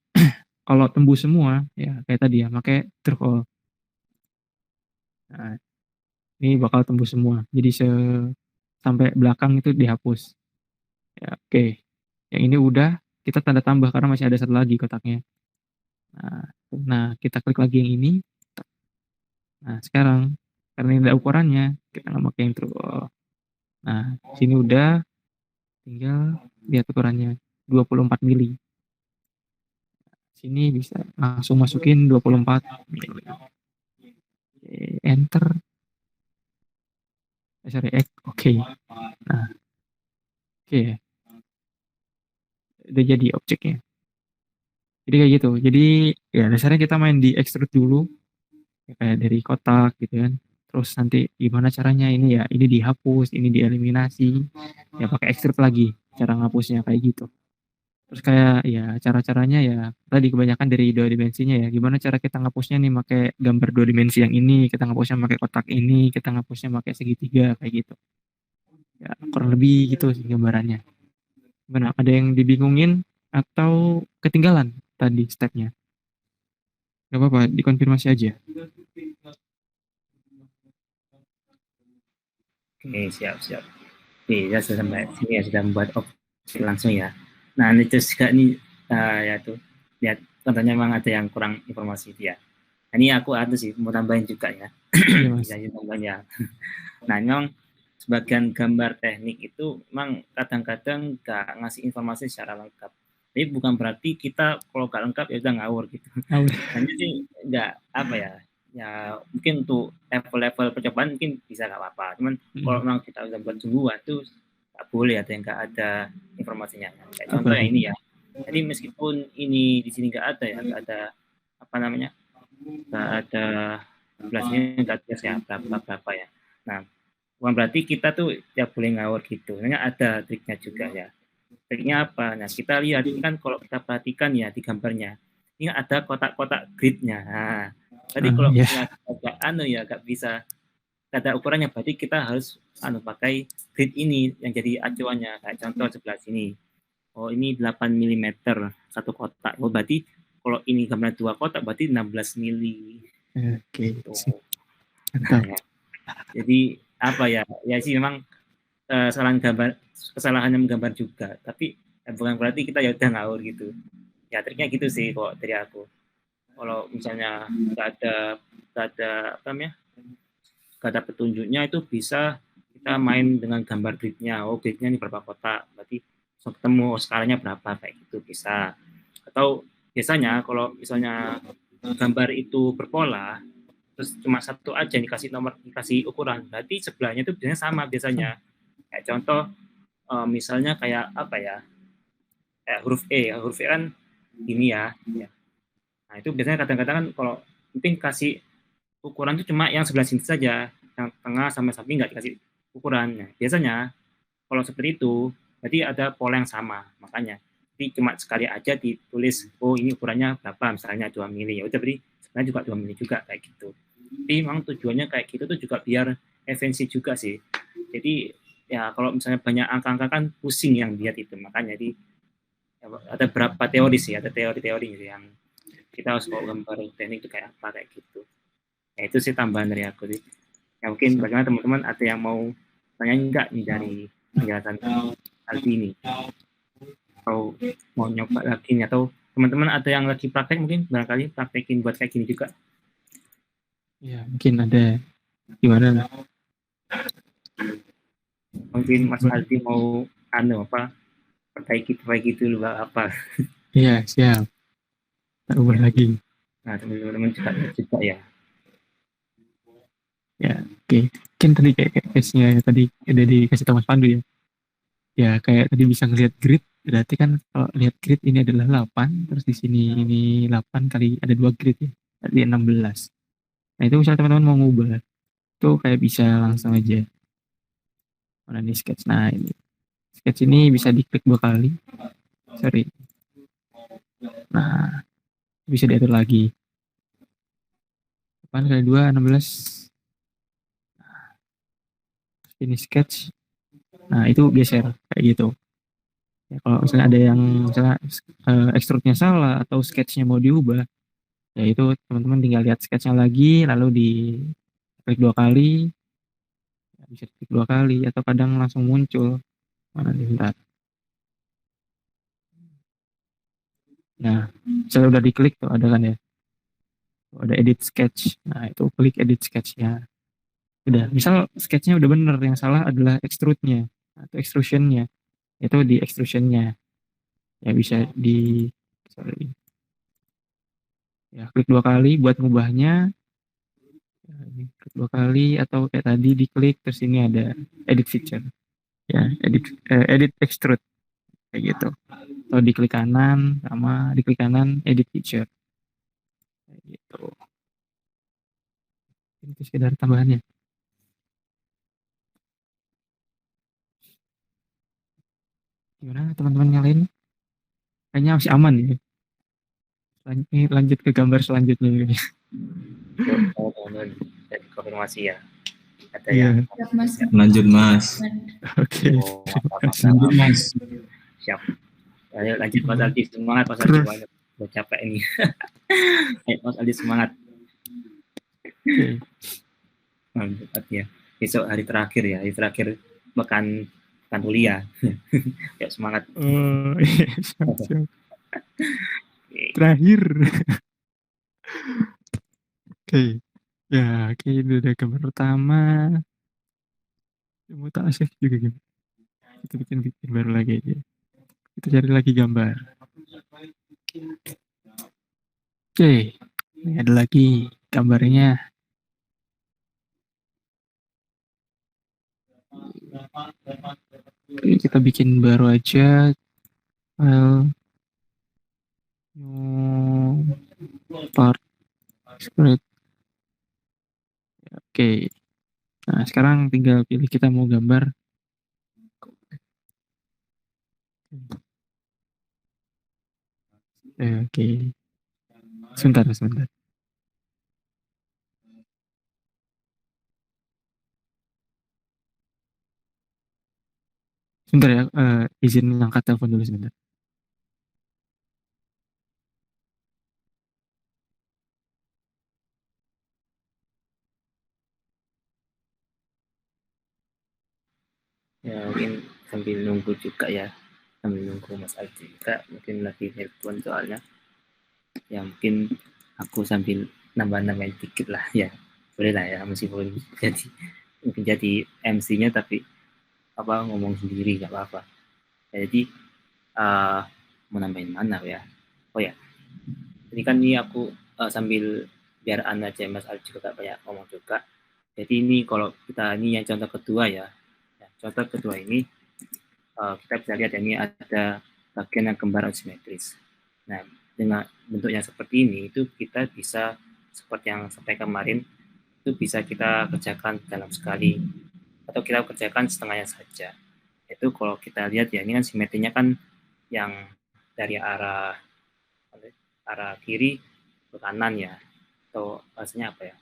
kalau tembus semua, ya kayak tadi ya, pakai drag all. Nah, ini bakal tembus semua. Jadi sampai belakang itu dihapus. Ya, oke. Yang ini udah kita tanda tambah karena masih ada satu lagi kotaknya. Nah, kita klik lagi yang ini. Nah, sekarang karena ini ada ukurannya, kita nggak pakai yang drag all. Nah, sini udah, tinggal lihat ukurannya 24 mili. Sini bisa langsung masukin 24 mili. Enter. Sorry, oke. Nah, oke. Udah jadi objeknya. Jadi kayak gitu. Jadi ya dasarnya kita main di extrude dulu. Ya, kayak dari kotak gitu kan. Terus nanti gimana caranya ini ya, ini dihapus, ini dieliminasi. Ya pakai extrude lagi cara ngapusnya kayak gitu. Terus kayak ya cara-caranya ya tadi kebanyakan dari dua dimensinya ya. Gimana cara kita ngapusnya nih pakai gambar dua dimensi yang ini, kita ngapusnya pakai kotak ini, kita ngapusnya pakai segitiga kayak gitu. Ya kurang lebih gitu sih gambarannya. Gimana? Ada yang dibingungin atau ketinggalan tadi stepnya? Gak apa-apa, dikonfirmasi aja. Oke, siap, siap. Oke, ya sudah sampai sini ya, sudah membuat objek langsung ya. Nah, ini terus juga nih, ya tuh, lihat contohnya memang ada yang kurang informasi dia. Nah, ini aku ada sih, mau tambahin juga ya. Iya, Mas. Bisa tambahin ya. Nah, memang sebagian gambar teknik itu memang kadang-kadang nggak ngasih informasi secara lengkap. Tapi bukan berarti kita kalau nggak lengkap ya udah ngawur gitu. Hanya sih nggak apa ya mungkin untuk level-level percobaan mungkin bisa nggak apa-apa. Cuman kalau memang kita udah buat sungguhan tuh nggak boleh ada yang nggak ada informasinya. Kayak contohnya ini ya. Jadi meskipun ini di sini nggak ada ya, nggak ada apa namanya, nggak ada jumlahnya, nggak jelas ya berapa ya. Nah, bukan berarti kita tuh ya boleh ngawur gitu. Sebenarnya ada triknya juga ya. Triknya apa? Nah, kita lihat ini kan kalau kita perhatikan ya di gambarnya, ini ada kotak-kotak gridnya. Nah, tadi kalau Ya. misalnya agak ya nggak bisa ada ukurannya, berarti kita harus pakai grid ini yang jadi acuannya. Kayak contoh sebelah sini. Oh, ini 8 mm satu kotak. Oh, berarti kalau ini gambar dua kotak berarti 16 mili. Oke. Tuh. Mantap. Ya. Jadi apa ya? Ya sih memang kesalahannya menggambar juga. Tapi bukan berarti kita ya udah ngawur gitu. Ya triknya gitu sih kok dari aku. Kalau misalnya nggak ada apa namanya, nggak ada petunjuknya, itu bisa kita main dengan gambar gridnya. Oh, gridnya ini berapa kotak, berarti ketemu skalanya berapa, kayak gitu bisa. Atau biasanya kalau misalnya gambar itu berpola, terus cuma satu aja dikasih nomor, dikasih ukuran, berarti sebelahnya itu biasanya sama biasanya. Kayak contoh misalnya kayak apa ya, kayak huruf E kan ini ya. Nah itu biasanya kadang-kadang kan kalau penting kasih ukuran itu cuma yang sebelah sini saja, yang tengah sama samping nggak dikasih ukuran. Nah, biasanya kalau seperti itu berarti ada pola yang sama, makanya jadi cuma sekali aja ditulis, oh ini ukurannya berapa, misalnya 2 mili, ya udah berarti sebenarnya juga 2 mili juga, kayak gitu. Tapi memang tujuannya kayak gitu tuh juga biar efisien juga sih. Jadi ya kalau misalnya banyak angka-angka kan pusing yang lihat itu, makanya jadi ada berapa teori sih, ada teori-teori gitu yang kita harus bawa gambar teknik itu kayak apa, kayak gitu. Ya itu sih tambahan dari aku sih. Ya mungkin bagaimana teman-teman, ada yang mau tanya enggak nih dari penjelasan Aldi ini, atau mau nyoba lagi nih, atau teman-teman ada yang lagi praktek mungkin barangkali praktekin buat kayak gini juga. Ya, mungkin ada gimana? Mungkin Mas Aldi mau perbaiki dulu apa. Iya, siap. Tak ubah lagi. Nah, teman-teman juga ya. Ya, oke. Mungkin tadi kayak case-nya tadi udah dikasih tahu Mas Pandu ya. Ya, kayak tadi bisa ngelihat grid, berarti kan kalau lihat grid ini adalah 8, terus di sini ini 8 kali ada 2 grid ya. Berarti 16. Nah, itu misalnya teman-teman mau ngubah, itu kayak bisa langsung aja. Mana nih sketch? Nah, ini. Sketch ini bisa diklik 2 kali. Sorry. Nah, bisa diatur lagi. 8 kali 2, 16. Ini sketch. Nah, itu geser kayak gitu. Ya, kalau misalnya ada yang misalnya extrude-nya salah atau sketch-nya mau diubah, ya itu teman-teman tinggal lihat sketch-nya lagi, lalu di klik 2 kali, ya, bisa klik 2 kali, atau kadang langsung muncul. Mana nih, bentar. Nah, misalnya udah diklik tuh ada kan ya, tuh ada edit sketch. Nah, itu klik edit sketch-nya. Udah, misal sketch-nya udah bener, yang salah adalah extrude-nya atau extrusion-nya. Itu di extrusion-nya. Ya bisa di sorry. Ya, klik 2 kali buat ngubahnya. Ya, ini klik 2 kali, atau kayak tadi diklik terus ini ada edit feature. Ya, edit extrude kayak gitu. Atau diklik kanan, sama diklik kanan edit feature. Kayak gitu. Itu sekedar tambahannya. Gimana teman-teman yang lain? Kayaknya masih aman ya. Lanjut ke gambar selanjutnya. Teman-teman dari konfirmasi ya. Ada Iya. yang Lanjut Mas. Oke. Lanjut Mas. Siap. Ayo lanjut Mas Aldi, semangat Mas Aldi, udah capek ini. Ayo Mas Aldi semangat. Oke. Lanjut ya. Besok hari terakhir ya, hari terakhir makan kuliah. Ya semangat. Iya, siap. Terakhir. Oke. Ya, oke, itu udah gambar pertama. Mau tak save juga gimana? Kita bikin baru lagi aja. Kita cari lagi gambar. Oke, ini ada lagi gambarnya. Oke, kita bikin baru aja file Part spread. Oke. Nah, sekarang tinggal pilih kita mau gambar. Oke. Sebentar. Sebentar ya, izin angkat telepon dulu sebentar. Ya mungkin sambil nunggu juga ya, sambil nunggu Mas Aldi juga mungkin lagi telepon soalnya. Ya mungkin aku sambil nambah-nambahin dikit lah ya, boleh lah ya, meskipun jadi MC-nya tapi ngomong sendiri nggak apa-apa. Ya, jadi mau nambahin mana ya? Oh ya, ini kan ini aku sambil biar Anda aja Mas Aldi juga gak banyak ngomong juga. Jadi ini kalau kita ini yang contoh kedua ya. Contoh kedua ini kita bisa lihat ini ada bagian yang kembar asimetris. Nah, dengan bentuknya seperti ini itu kita bisa seperti yang sampai kemarin itu bisa kita kerjakan dalam sekali atau kita kerjakan setengahnya saja. Itu kalau kita lihat ya ini kan simetrinya kan yang dari arah kiri ke kanan ya, atau bahasanya apa ya,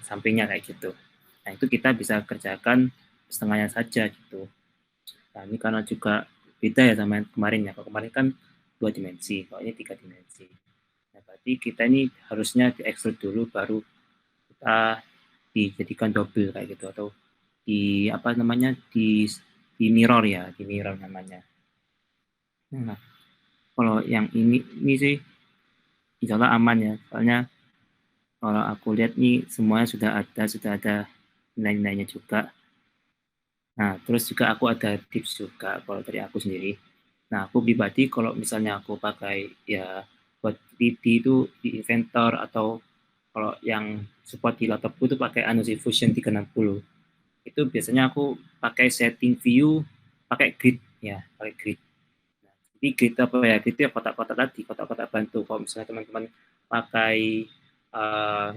sampingnya kayak gitu. Nah itu kita bisa kerjakan setengahnya saja gitu. Nah ini karena juga beda ya sama yang kemarin ya. Kalau kemarin kan 2 dimensi, kalau ini 3 dimensi. Nah berarti kita ini harusnya di extrude dulu baru kita dijadikan double kayak gitu, atau di apa namanya di mirror ya, di mirror namanya. Nah kalau yang ini sih insya Allah aman ya, soalnya kalau aku lihat nih semuanya sudah ada nilai-nilainya juga. Nah, terus juga aku ada tips juga kalau dari aku sendiri. Nah, aku pribadi kalau misalnya aku pakai ya buat 3D itu di Inventor, atau kalau yang support di laptopku itu pakai Anusi Fusion 360. Itu biasanya aku pakai setting view, pakai grid ya, pakai grid. Nah, jadi grid apa ya? Grid itu ya kotak-kotak tadi, kotak-kotak bantu. Kalau misalnya teman-teman pakai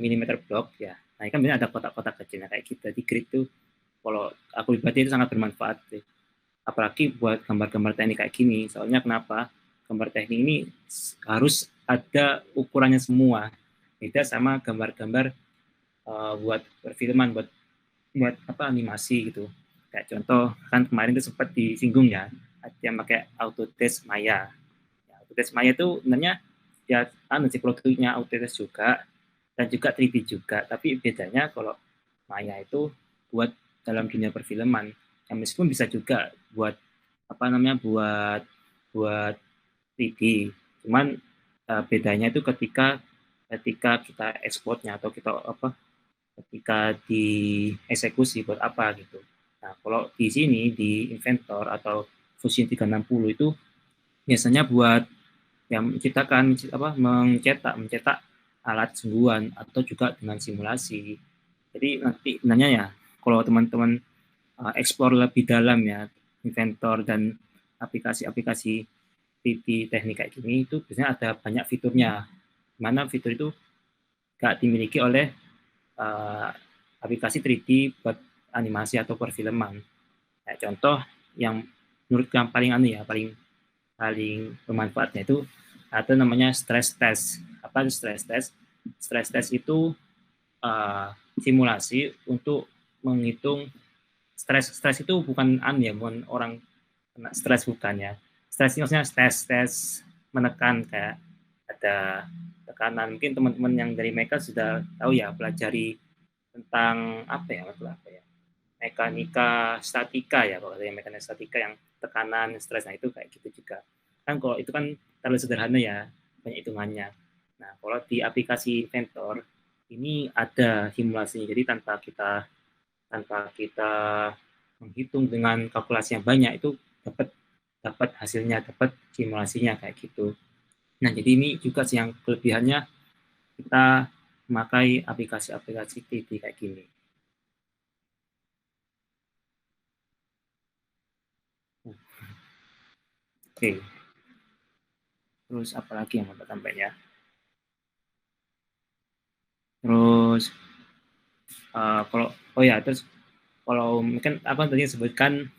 millimeter block ya, nah ini kan ada kotak-kotak kecil. Nah, kayak gitu. Jadi grid itu kalau aku pribadi itu sangat bermanfaat. Apalagi buat gambar-gambar teknik kayak gini. Soalnya kenapa? Gambar teknik ini harus ada ukurannya semua. Beda sama gambar-gambar buat perfilman, buat buat apa animasi gitu. Kayak contoh kan kemarin itu sempat disinggung ya, ada yang pakai Autodesk Maya. Ya, Autodesk Maya itu sebenarnya ya sih produknya Autodesk juga dan juga 3D juga. Tapi bedanya kalau Maya itu buat dalam dunia perfilman. Ya, meskipun bisa juga buat apa namanya buat 3D. Cuman bedanya itu ketika ketika kita ekspornya atau kita apa ketika dieksekusi buat apa gitu. Nah, kalau di sini di Inventor atau Fusion 360 itu biasanya buat yang menciptakan mencetak alat sungguhan atau juga dengan simulasi. Jadi nanti nanya ya, kalau teman-teman explore lebih dalam ya Inventor dan aplikasi-aplikasi 3D teknik kayak gini itu biasanya ada banyak fiturnya. Mana fitur itu gak dimiliki oleh uh, aplikasi 3D buat animasi atau perfilman. Kayak contoh yang menurut yang paling paling paling bermanfaatnya itu ada namanya stress test. Apa itu stress test? Stress test itu simulasi untuk menghitung stres. Stres itu bukan ya, bukan orang kena stres, bukan ya. Stres ini maksudnya tes menekan, kayak ada tekanan. Mungkin teman-teman yang dari mereka sudah tahu ya, pelajari tentang apa ya, mekanika statika ya, kalau yang mekanika statika yang tekanan, stres, nah itu kayak gitu juga. Kan kalau itu kan terlalu sederhana ya, banyak hitungannya. Nah, kalau di aplikasi Inventor ini ada simulasinya, jadi tanpa kita menghitung dengan kalkulasi yang banyak itu dapat dapat hasilnya, dapat simulasinya kayak gitu. Nah, jadi ini juga sih yang kelebihannya kita memakai aplikasi-aplikasi TV kayak gini. Oke. Terus apalagi yang mau tambahin ya? Terus terus kalau mungkin apa tadi sebutkan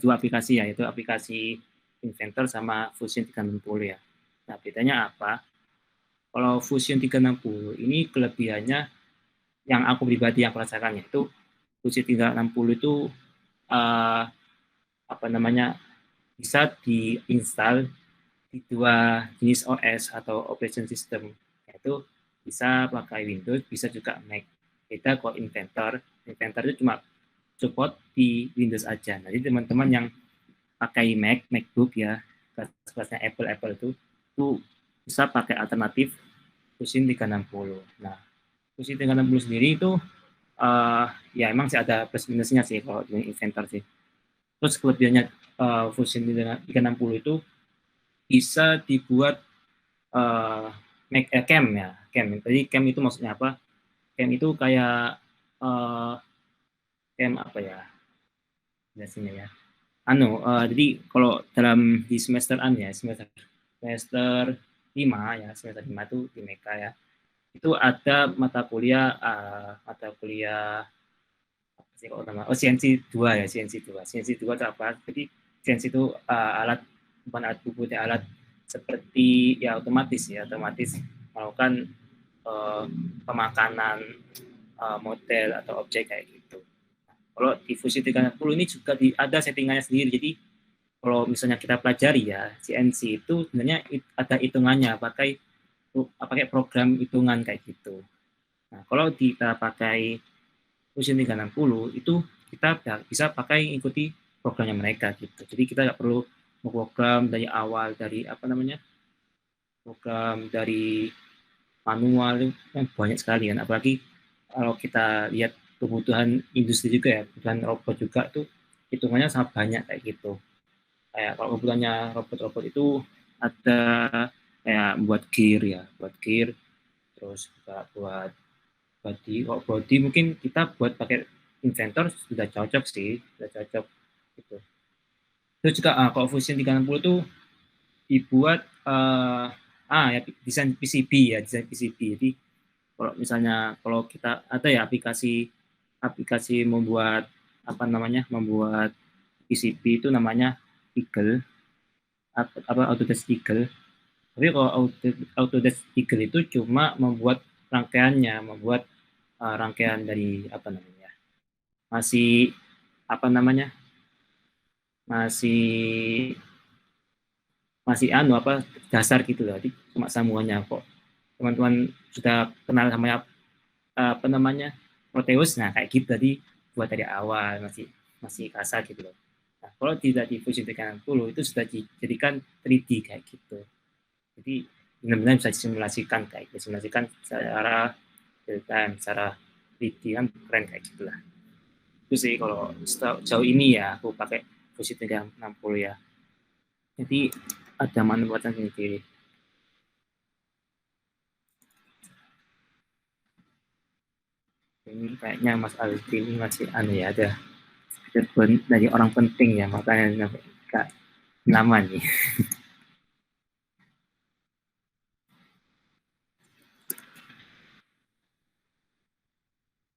dua aplikasi ya, yaitu aplikasi Inventor sama Fusion 360 ya. Nah, bedanya apa? Kalau Fusion 360 ini kelebihannya yang aku pribadi yang merasakannya itu Fusion 360 itu uh, apa namanya bisa diinstal di dua jenis OS atau operation system, yaitu bisa pakai Windows, bisa juga Mac. Beda kalau Inventor itu cuma support di Windows aja. Jadi teman-teman yang pakai MacBook ya, kelasnya Apple itu bisa pakai alternatif Fusion 360. Nah, Fusion 360 sendiri itu ya emang sih ada plus minusnya sih kalau di Inventor sih. Terus kelebihannya Fusion 360 itu bisa dibuat cam ya, cam. Jadi cam itu maksudnya apa? Cam itu kayak cam apa ya? Biasanya ya. Jadi kalau dalam di semester 5 ya, semester 5 itu di Meka ya. Itu ada mata kuliah apa sih kalau nama? Oh, CNC 2 ya, CNC 2. CNC 2 itu apa? Jadi CNC itu alat bukan alat buku, alat seperti ya otomatis melakukan pemakanan model atau objek kayak gitu. Kalau di Fusion 360 ini juga ada settingannya sendiri. Jadi kalau misalnya kita pelajari ya, CNC itu sebenarnya ada hitungannya, pakai program hitungan kayak gitu. Nah, kalau kita pakai Fusion 360 itu kita bisa pakai ikuti programnya mereka gitu. Jadi kita nggak perlu program dari awal, dari apa namanya, program dari manual kan banyak sekali kan. Apalagi kalau kita lihat kebutuhan industri juga ya, kebutuhan robot juga tuh hitungannya sangat banyak kayak gitu. Kayak kalau kebutuhannya robot-robot itu ada kayak buat gear, terus juga buat body. Kalau body mungkin kita buat pakai Inventor sudah cocok sih, sudah cocok gitu. Terus juga kalau Fusion 360 itu dibuat ya desain PCB ya, desain PCB. Jadi kalau misalnya kalau kita ada ya aplikasi aplikasi membuat PCB itu namanya Eagle Autodesk Eagle. Tapi kalau Autodesk Eagle itu cuma membuat membuat rangkaian dari apa namanya, masih apa namanya, masih masih dasar gitu loh. Jadi cuma sambungannya kok. Teman-teman sudah kenal sama apa namanya Proteus, nah kayak gitu tadi buat dari awal masih masih kasar gitu loh. Nah, kalau tidak di Fusion 360 itu sudah dijadikan 3D kayak gitu. Jadi benar-benar bisa disimulasikan secara real time, secara 3D kan keren kayak gitulah. Itu sih kalau jauh ini ya aku pakai Fusion 360 ya. Jadi ada manfaatnya sendiri. Ini kayaknya Mas Aldi ini masih ya, ada dari orang penting ya, makanya nggak lama nih.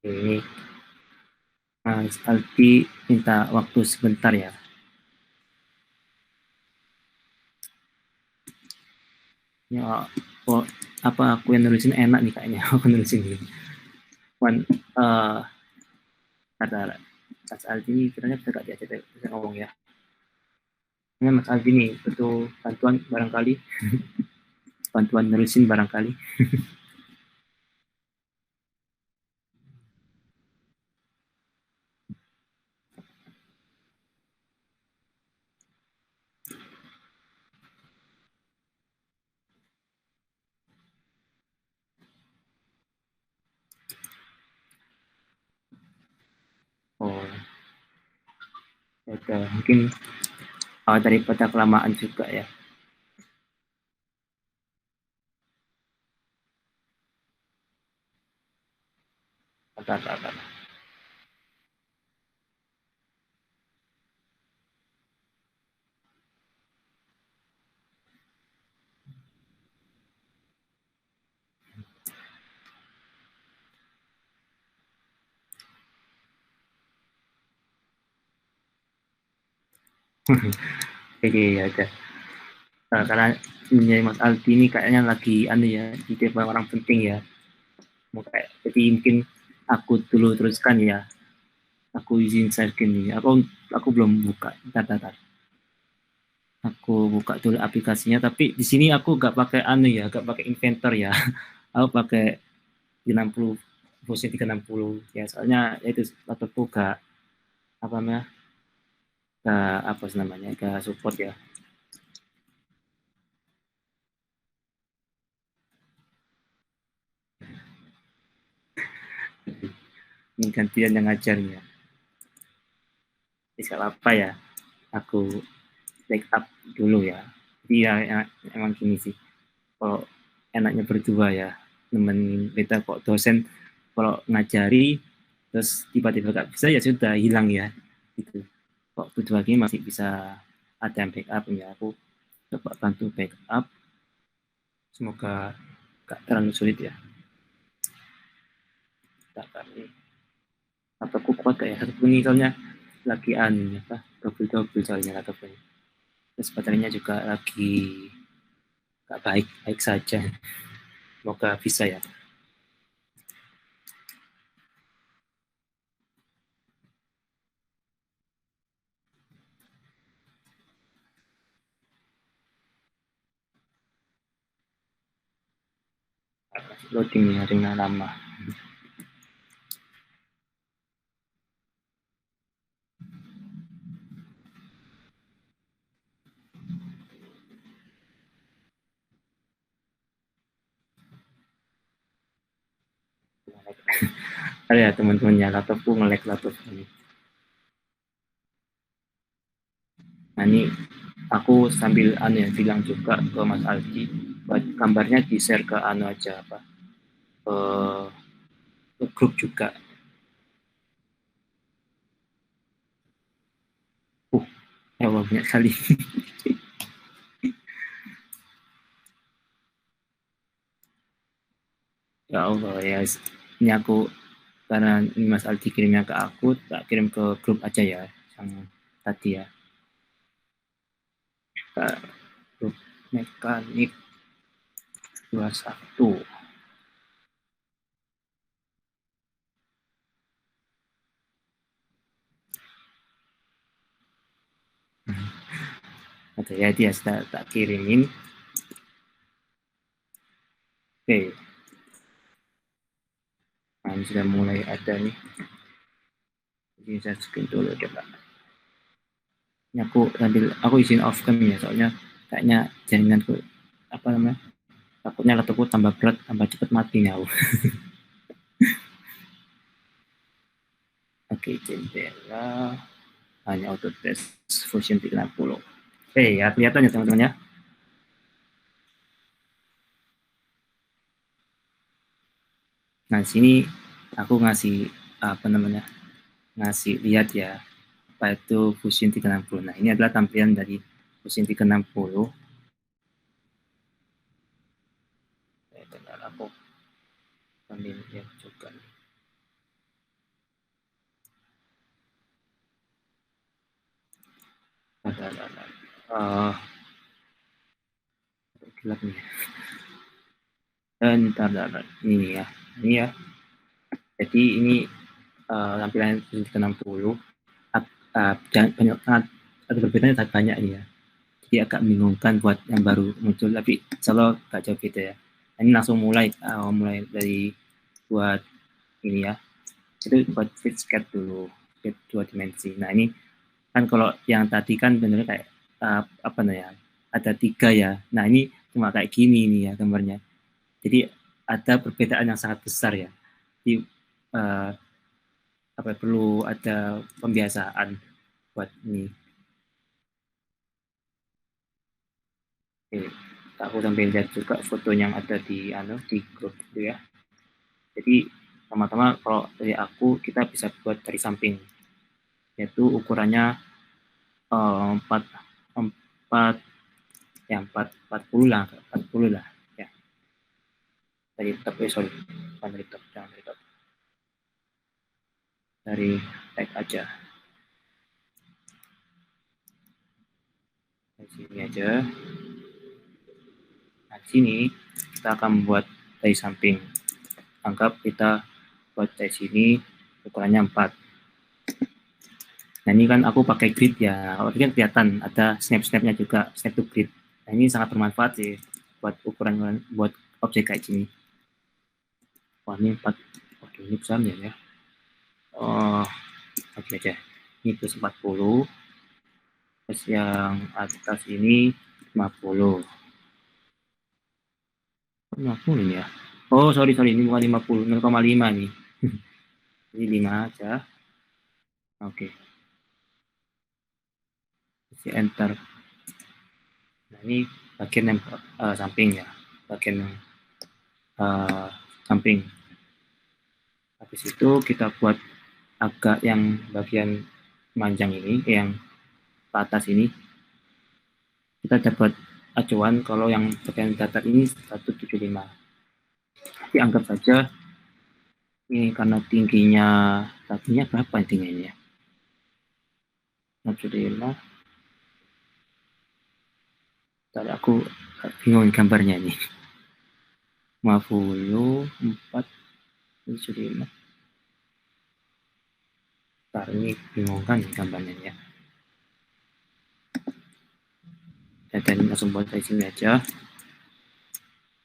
Ini Mas Aldi minta waktu sebentar ya. Ya, apa aku yang nulisin enak nih kayaknya. Aku nulisin ini. Kata Mas Aldi ini kiranya bisa gak diajak bisa ngomong ya. Ini Mas Aldi nih butuh bantuan barangkali. Bantuan nulisin barangkali. Oh, ya, mungkin daripada kelamaan juga ya. Kata. Oke, ya udah. Karena menjadi Mas Aldi ini kayaknya lagi ya di depan orang penting ya. Jadi mungkin aku dulu teruskan ya. Aku izin share gini. Aku belum buka. Bentar. Aku buka dulu aplikasinya. Tapi di sini aku nggak pakai nggak pakai inventor ya. Aku pakai 60 Fusion 360 ya. Soalnya itu laptopku gak apa namanya, gak apa namanya, gak support ya. Ini gantian yang ngajarnya. Bisa apa ya? Aku backup dulu ya. Jadi ya, emang gini sih. Kalau enaknya berdua ya, nemenin kita kok dosen kalau ngajari terus tiba-tiba gak bisa ya sudah hilang ya. Gitu. Kok berdua gini masih bisa ada yang backup ya. Aku coba bantu backup. Semoga gak terlalu sulit ya. Tapi ataupun kuat kayak satu ini soalnya lagi apa double soalnya atau terus baterainya juga lagi gak baik saja. Semoga bisa ya. Loadingnya dengan lama. Ada ya teman-temannya laptopku nge-lag laptop ini. Nah ini aku sambil bilang juga ke Mas Aldi buat gambarnya di share ke aja apa ke grup juga. Ya Allah banyak kali. Ya Allah ya, ini aku karena ini Mas Aldi kirimnya ke aku, tak kirim ke grup aja ya yang tadi ya. Grup mekanik 21. Oke ya, dia sudah tak kirimin. Oke. Nah, ini sudah mulai ada nih. Jadi saya screen dulu coba. Ini aku izin off cam ya, soalnya kayaknya jaringanku apa namanya, takutnya laptopku tambah berat, tambah cepat matinya. Oke, jendela hanya auto test Fusion 360. Oke ya, kelihatan ya teman-teman ya. Nah, sini aku ngasih apa namanya, ngasih lihat ya apa itu Fusion 360. Nah, ini adalah tampilan dari Fusion 360. Aku ambil lihat juga. Gelap nih. Dan ini ya. Jadi ini tampilan 360. Banyak sangat ada perbedaannya sangat banyak ini ya. Jadi agak membingungkan buat yang baru muncul, tapi selalu gak jauh beda ya. Ini langsung mulai dari buat ini ya. Itu buat fit skate dulu, fit 2 dimensi. Nah ini kan kalau yang tadi kan benernya kayak apa namanya, ada 3 ya. Nah ini cuma kayak gini nih ya gambarnya. Jadi ada perbedaan yang sangat besar ya. Jadi perlu ada pembiasaan buat ini. Oke, aku sambil lihat juga foto yang ada di grup itu ya. Jadi pertama-tama kalau dari aku kita bisa buat dari samping, yaitu ukurannya 4 4 ya 40 lah, 40 lah ya. Dari top sorry, bukan dari top, jangan dari top. Dari tag aja. sini aja. Nah, di sini kita akan membuat dari samping. Anggap kita buat dari sini ukurannya 4. Nah, ini kan aku pakai grid ya. Kalau kan kelihatan ada snap-snapnya juga, snap to grid. Nah, ini sangat bermanfaat sih buat ukuran, buat objek kayak gini. Wah, ini 4. Oke, ini besarnya ya. Oh, oke aja. Ini plus 40. Terus yang atas ini 50. 50 ini ya. Oh, sorry, ini bukan 50, 0,5 nih. Ini 5 aja. Oke. Isi enter. Nah, ini bagian yang samping ya. Bagian yang samping. Habis itu kita buat agak yang bagian panjang ini, yang ke atas ini. Kita dapat acuan kalau yang bagian datar ini 175. Tapi anggap saja ini karena tingginya berapa tingginya ini ya? 175. Tadi aku bingung gambarnya ini. 50, 4, 75. Ntar ini bingung kan gambarnya ya. Dan langsung buat dari sini aja.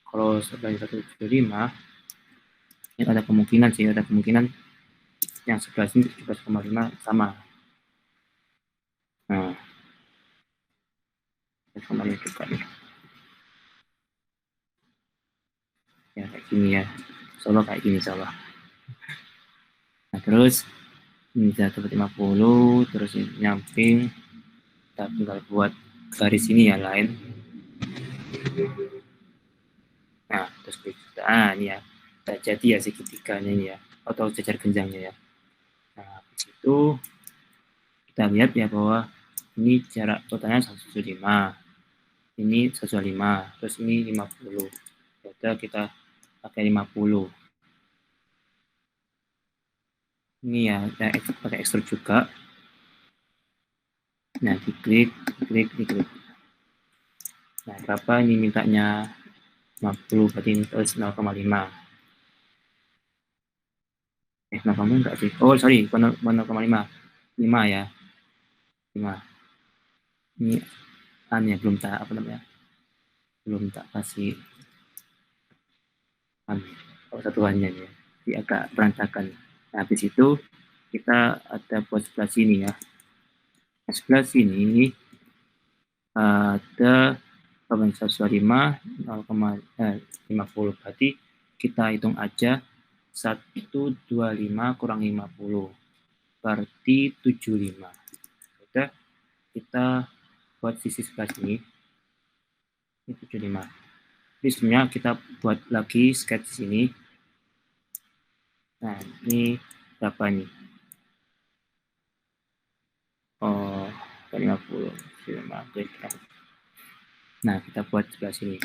Kalau sebelah 175, ini ada kemungkinan yang sebelah sini 17,5 sama. Nah, 17,5 juga nih. Ya kayak gini ya. Solo kayak gini Solo. Nah, terus ini 150, terus ini nyamping. Kita tinggal buat garis ini ya lain. Nah, terus ini ya. Kita jadi ya segitiganya ini ya, atau jajar genjangnya ya. Nah, habis itu kita lihat ya bahwa ini jarak totalnya 175. Ini 125, terus ini 50. Jadi kita pakai 50. Ini ya, pakai ekstrud juga. Nah, diklik. Nah, berapa ini mintanya? 50, berarti terus 0,5. 0,5 enggak sih? Oh, sorry, 0,5. 5 ya. 5. Ini ya, belum tak kasih satuannya ya. Jadi agak berantakan. Nah, habis itu kita ada buat sebelah sini ya. Nah, sebelah sini ada 125, 0,50. Berarti kita hitung aja 125 kurang 50. Berarti 75. Udah, kita buat sisi sebelah sini. Ini 75. Jadi sebenarnya kita buat lagi sketch sini. Nah, ini berapa nih? Oh, 50. Nah, kita buat sebelah sini.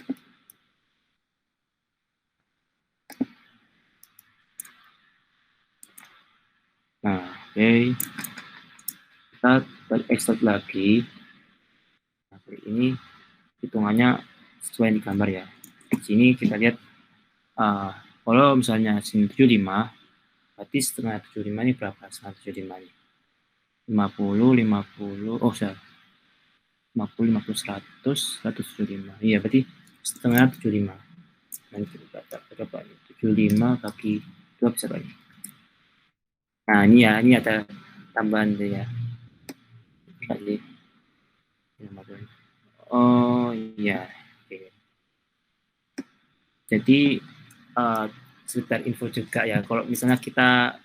Nah, oke. Kita ekstrak lagi. Nah, ini hitungannya sesuai di gambar ya. Di sini kita lihat kalau misalnya sini 75, berarti setengah 75 ini berapa? Setengah 75 ini 50, oh saya 50, 100, 175. Iya, berarti setengah 75. Nanti kita berapa ini? 75 bagi 2 bisa berapa? Nah, ini ada tambahan deh ya. Kali. Oh iya. Oke. Jadi sekedar info juga ya. Kalau misalnya kita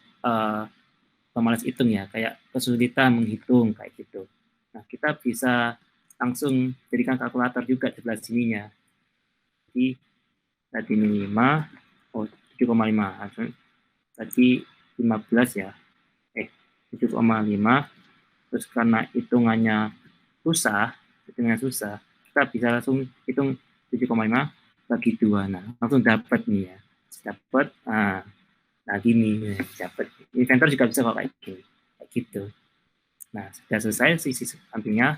pemalas hitung ya, kayak kesulitan menghitung kayak gitu. Nah, kita bisa langsung jadikan kalkulator juga di sebelah sininya. Jadi tadi ini 5, 7,5. Tadi 15 ya. 7,5. Terus karena hitungannya susah, kita bisa langsung hitung 7,5 bagi 2. Nah, langsung dapat nih ya. Dapat, nah gini, dapat. Inventor juga bisa kayak gini, kayak gitu. Nah, sudah selesai sisi sampingnya.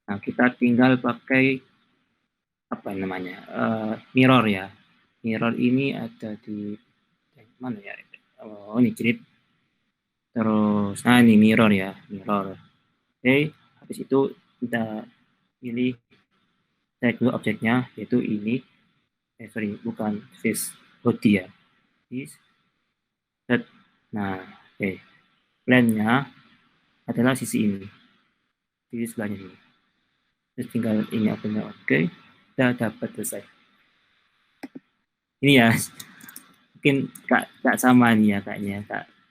Nah, kita tinggal pakai apa namanya? Mirror ya. Mirror ini ada di mana ya? Oh, ini grid. Terus, nah ini mirror ya, mirror. Oke, habis itu kita pilih select dulu objeknya, yaitu ini. Sorry, bukan face body ya. This, set. Nah, oke. Plane-nya adalah sisi ini. Sisi sebelahnya ini. Terus tinggal ini opennya oke. Kita dapat selesai. Ini ya, mungkin tak sama nih ya kayaknya.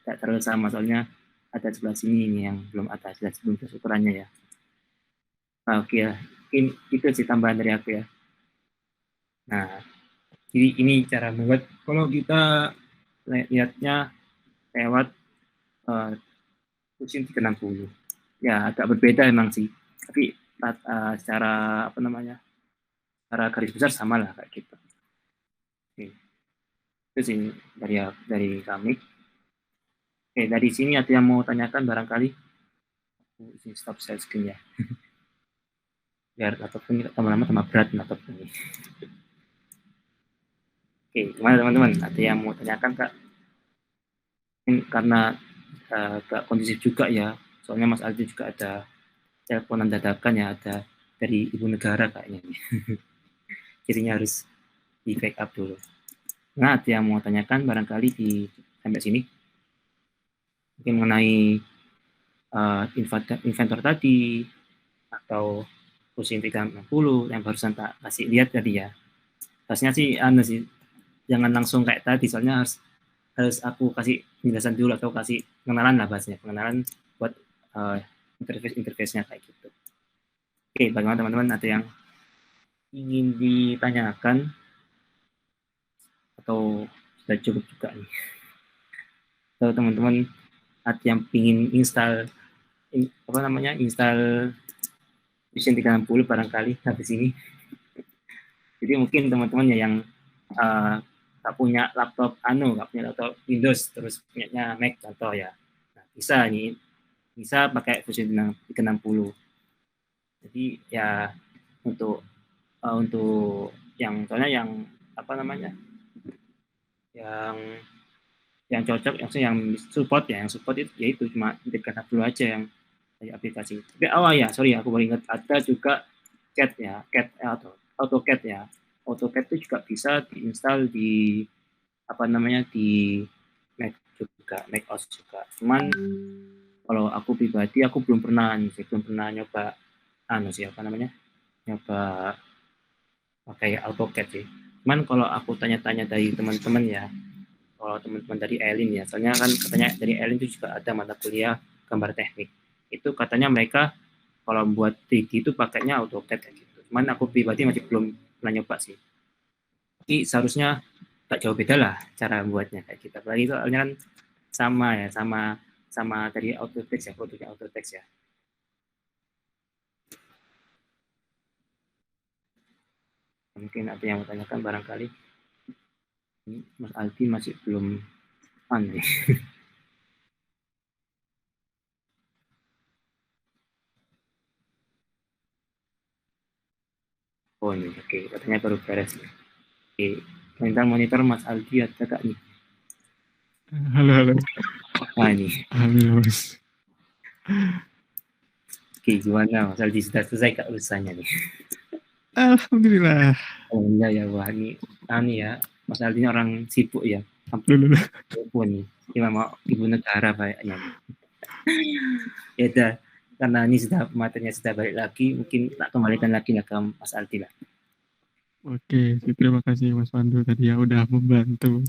Tak terlalu sama, soalnya ada sebelah sini ini yang belum ada, belum ukurannya ya. Nah, oke ya. Mungkin itu sih tambahan dari aku ya. Nah, jadi ini cara membuat kalau kita lihatnya lewat fusion 360. Ya, agak berbeda emang sih. Tapi secara apa namanya? Secara garis besar sama lah kayak gitu. Oke. Itu sih dari kami. Oke, dari sini ada yang mau tanyakan barangkali? Aku stop share screen ya. Biar laptop ini lama-lama tambah berat laptop ini. Oke, gimana teman-teman? Ada yang mau tanyakan Kak? Karena agak kondusif juga ya. Soalnya Mas Aldi juga ada teleponan dadakan ya, ada dari ibu negara kayaknya. Jadinya harus di backup dulu. Nah, ada yang mau tanyakan barangkali di sampai sini? Mungkin mengenai inventor tadi, atau Fusion 360 yang barusan tak kasih lihat tadi ya. Harusnya sih jangan langsung kayak tadi, soalnya harus aku kasih penjelasan dulu atau kasih pengenalan lah bahasnya, pengenalan buat interface-nya kayak gitu. Oke, bagaimana teman-teman, ada yang ingin ditanyakan atau sudah cukup juga nih? Atau teman-teman ada yang ingin install Fusion 360 barangkali habis ini. Jadi mungkin teman-teman ya yang tak punya laptop Windows terus punyanya Mac contoh ya. Nah, bisa pakai Fusion 360. Jadi ya untuk yang soalnya yang apa namanya? Yang cocok yang support itu yaitu cuma integrasi dulu aja yang dari aplikasi. Tapi sorry aku baru ingat ada juga CAD ya, atau AutoCAD ya. AutoCAD itu juga bisa diinstal di di Mac juga, Mac OS juga. Cuman kalau aku pribadi aku belum pernah nyoba nyoba pakai AutoCAD sih. Cuman kalau aku tanya-tanya dari teman-teman ya, kalau teman-teman dari Elin ya, soalnya kan katanya dari Elin itu juga ada mata kuliah gambar teknik. Itu katanya mereka kalau buat 3D itu pakainya AutoCAD kayak gitu. Cuman aku pribadi masih belum pernah nyoba sih. Tapi seharusnya tak jauh beda lah cara buatnya kayak gitu. Apalagi soalnya kan sama dari Autotext ya, produknya Autotext ya. Mungkin ada yang mau tanyakan barangkali. Mas Aldi masih belum nih. Oh ini, oke, katanya baru beres. Oke, tentang monitor Mas Aldi ada gak nih? Halo. Nah ini. Halo, Mas. Oke, gimana Mas Aldi, sudah selesai kak urusannya nih? Alhamdulillah. Oh enggak ya, wah ini ya, Mas Aldi ini orang sibuk ya. Sampai nih, cuma mau ibu negara kayaknya. Ya udah, karena ini materinya sudah balik lagi, mungkin tak kembalikan lagi ke Mas Aldi lah. Oke, terima kasih Mas Pandu tadi ya udah membantu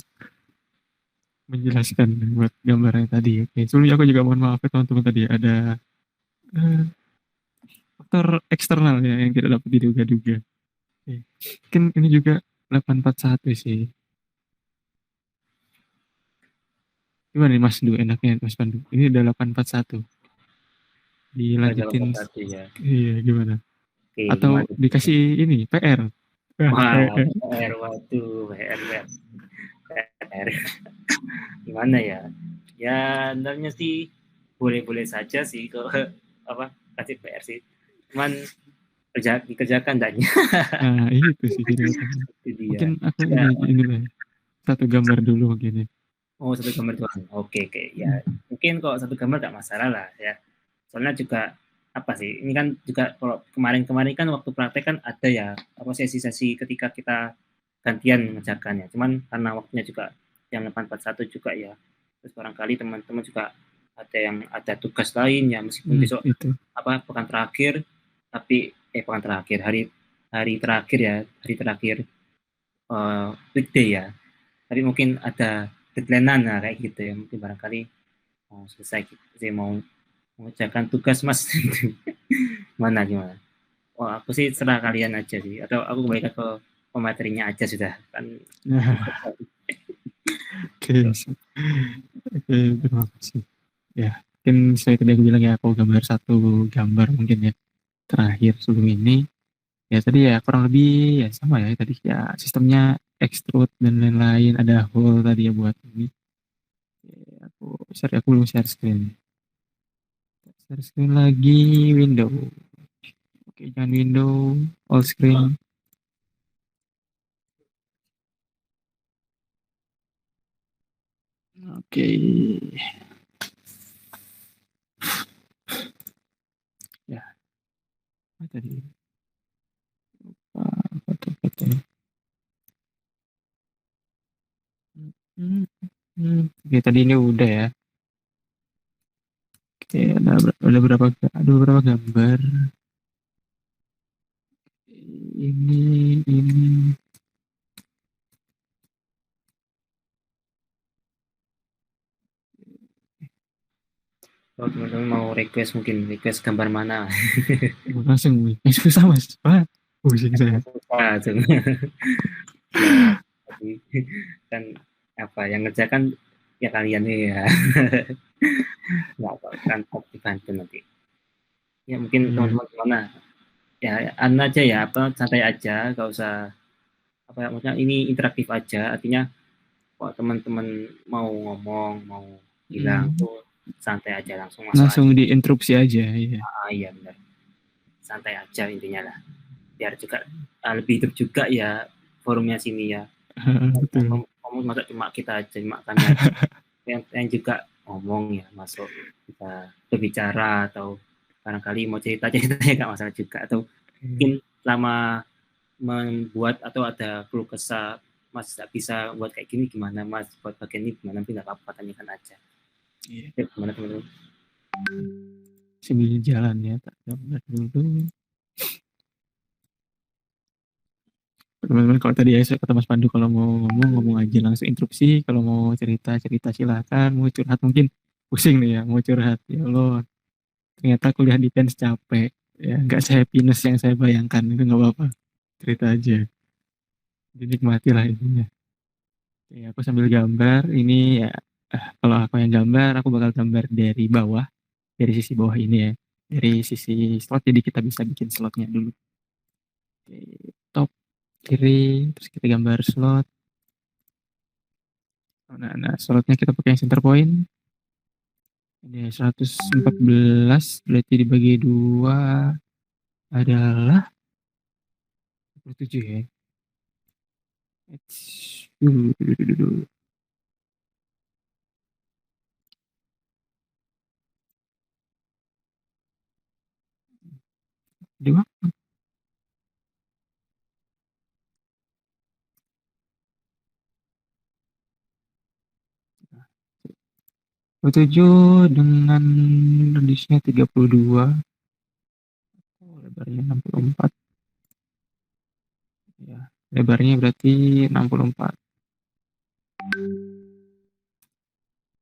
menjelaskan buat gambarnya tadi. Oke, sebelumnya aku juga mohon maaf ya teman-teman tadi ada faktor eksternal ya yang tidak dapat diduga-duga. Oke. Mungkin ini juga 841 sih. Gimana nih Mas Du, enaknya Mas Pandu? Ini udah 841. Dilanjutin. Ya. Iya, gimana? Oke, atau gimana? Dikasih ini PR. Wah, PR, waduh, PR. Gimana ya? Ya, sebenarnya sih boleh-boleh saja sih kalau kasih PR sih. Cuman dikerjakan enggaknya. Nah, itu sih jadi Itu dia. mungkin aku Juga ini lah, satu gambar dulu mungkin ya. oh, satu gambar doang. Oke, oke. Ya, Hmm. mungkin kalau satu gambar nggak masalah lah ya. Soalnya juga apa sih? Ini kan juga kalau kemarin-kemarin kan waktu praktek kan ada ya apa sesi-sesi ketika kita gantian mengerjakannya. Cuman karena waktunya juga jam 8.41 juga ya. Terus barangkali teman-teman juga ada yang ada tugas lain ya meskipun besok Itu. apa pekan terakhir tapi pekan terakhir hari hari terakhir ya hari terakhir weekday ya tapi mungkin ada deadline nah kayak gitu ya mungkin barangkali mau selesai gitu saya mau mengerjakan tugas mas mana gimana oh aku sih serah kalian aja sih atau aku kembalikan ke pematerinya aja sudah kan Nah, oke, oke, terima kasih. Ya, mungkin saya tadi aku bilang ya, aku gambar satu gambar mungkin ya terakhir sebelum ini. Ya tadi ya kurang lebih ya sama ya tadi ya sistemnya extrude dan lain-lain ada hole tadi ya buat ini. Ya, aku belum share screen. Share screen lagi window. Oke, jangan window all screen. Oke. Ya, apa tadi? Foto-foto. Oke, tadi ini udah ya. Oke, ada beberapa gambar. Ini. kalau teman-teman mau request mungkin request gambar mana Langsung, susah mas. Wah, pusing saya. langsung ya tapi kan apa yang ngerjakan ya kalian nih ya nggak apa kan dibantu nanti ya mungkin Iya. teman-teman gimana ya anu aja ya apa santai aja gak usah apa ya maksudnya ini interaktif aja artinya kalau teman-teman mau ngomong mau bilang Hmm. tuh santai aja langsung masuk aja Langsung diinterupsi aja, iya. iya benar santai aja intinya lah biar juga lebih hidup juga ya forumnya sini ya Betul. ngomong masa cuma kita aja cuma kami aja yang juga ngomong ya masuk kita berbicara atau barangkali mau cerita cerita ya nggak masalah juga atau mungkin selama membuat atau ada keluh kesah mas tidak bisa buat kayak gini gimana mas buat bagian ini gimana nanti nggak apa-apa tanyakan aja Iya. ya, gimana teman-teman Sambil jalan ya, tak gambar dulu. Teman-teman kalau tadi ya saya kata Mas Pandu kalau mau ngomong aja langsung interupsi, kalau mau cerita silahkan, mau curhat mungkin pusing nih ya, mau curhat ya Allah ternyata kuliah di Pens capek ya nggak se-happiness yang saya bayangkan itu nggak apa-apa cerita aja dinikmati lah intinya ya aku sambil gambar ini ya kalau aku yang gambar aku bakal gambar dari bawah dari sisi bawah ini ya dari sisi slot jadi kita bisa bikin slotnya dulu. Oke, top kiri terus kita gambar slot. Nah, slotnya kita pakai yang center point ini 114 berarti dibagi dua adalah 27 ya. Dulu. Dua. 27 dengan radiusnya 32. Oh, lebarnya 64. Ya, lebarnya berarti 64.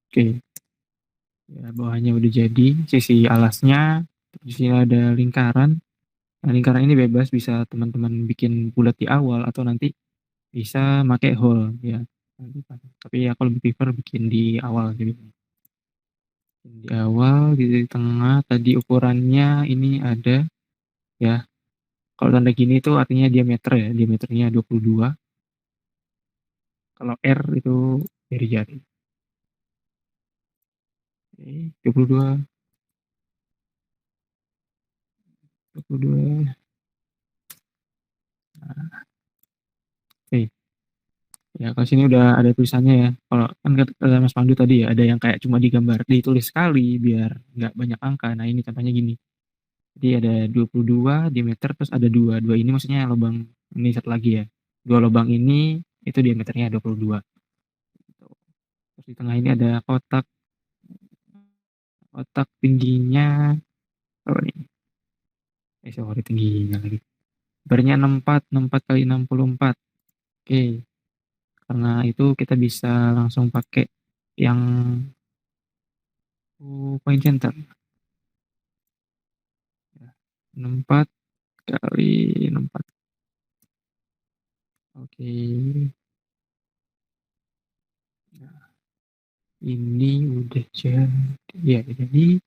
Oke. Ya, bawahnya udah jadi. Sisi alasnya. Di sini ada lingkaran. Nah, lingkaran ini bebas bisa teman-teman bikin bulat di awal atau nanti bisa pakai hole ya. Tapi aku lebih prefer bikin di awal gitu. Di awal di tengah tadi ukurannya ini ada ya. Kalau tanda gini itu artinya diameter ya, diameternya 22. Kalau R itu dari jari. Oke, 22, 22. Oke. Ya, kalau sini udah ada tulisannya ya. Kalau kan kata Mas Pandu tadi ya, ada yang kayak cuma digambar, ditulis sekali biar nggak banyak angka. Nah, ini contohnya gini. Jadi ada 22 diameter, terus ada dua. Dua ini maksudnya lubang ini satu lagi ya. Dua lubang ini itu diameternya 22. Terus di tengah ini ada kotak. Kotak tingginya apa nih? Sorry, tingginya lagi. Lebarnya 64, 64 kali 64. Oke. Karena itu kita bisa langsung pakai yang point center. 64 kali 64. Oke. Nah, ini udah jadi. Ya, jadi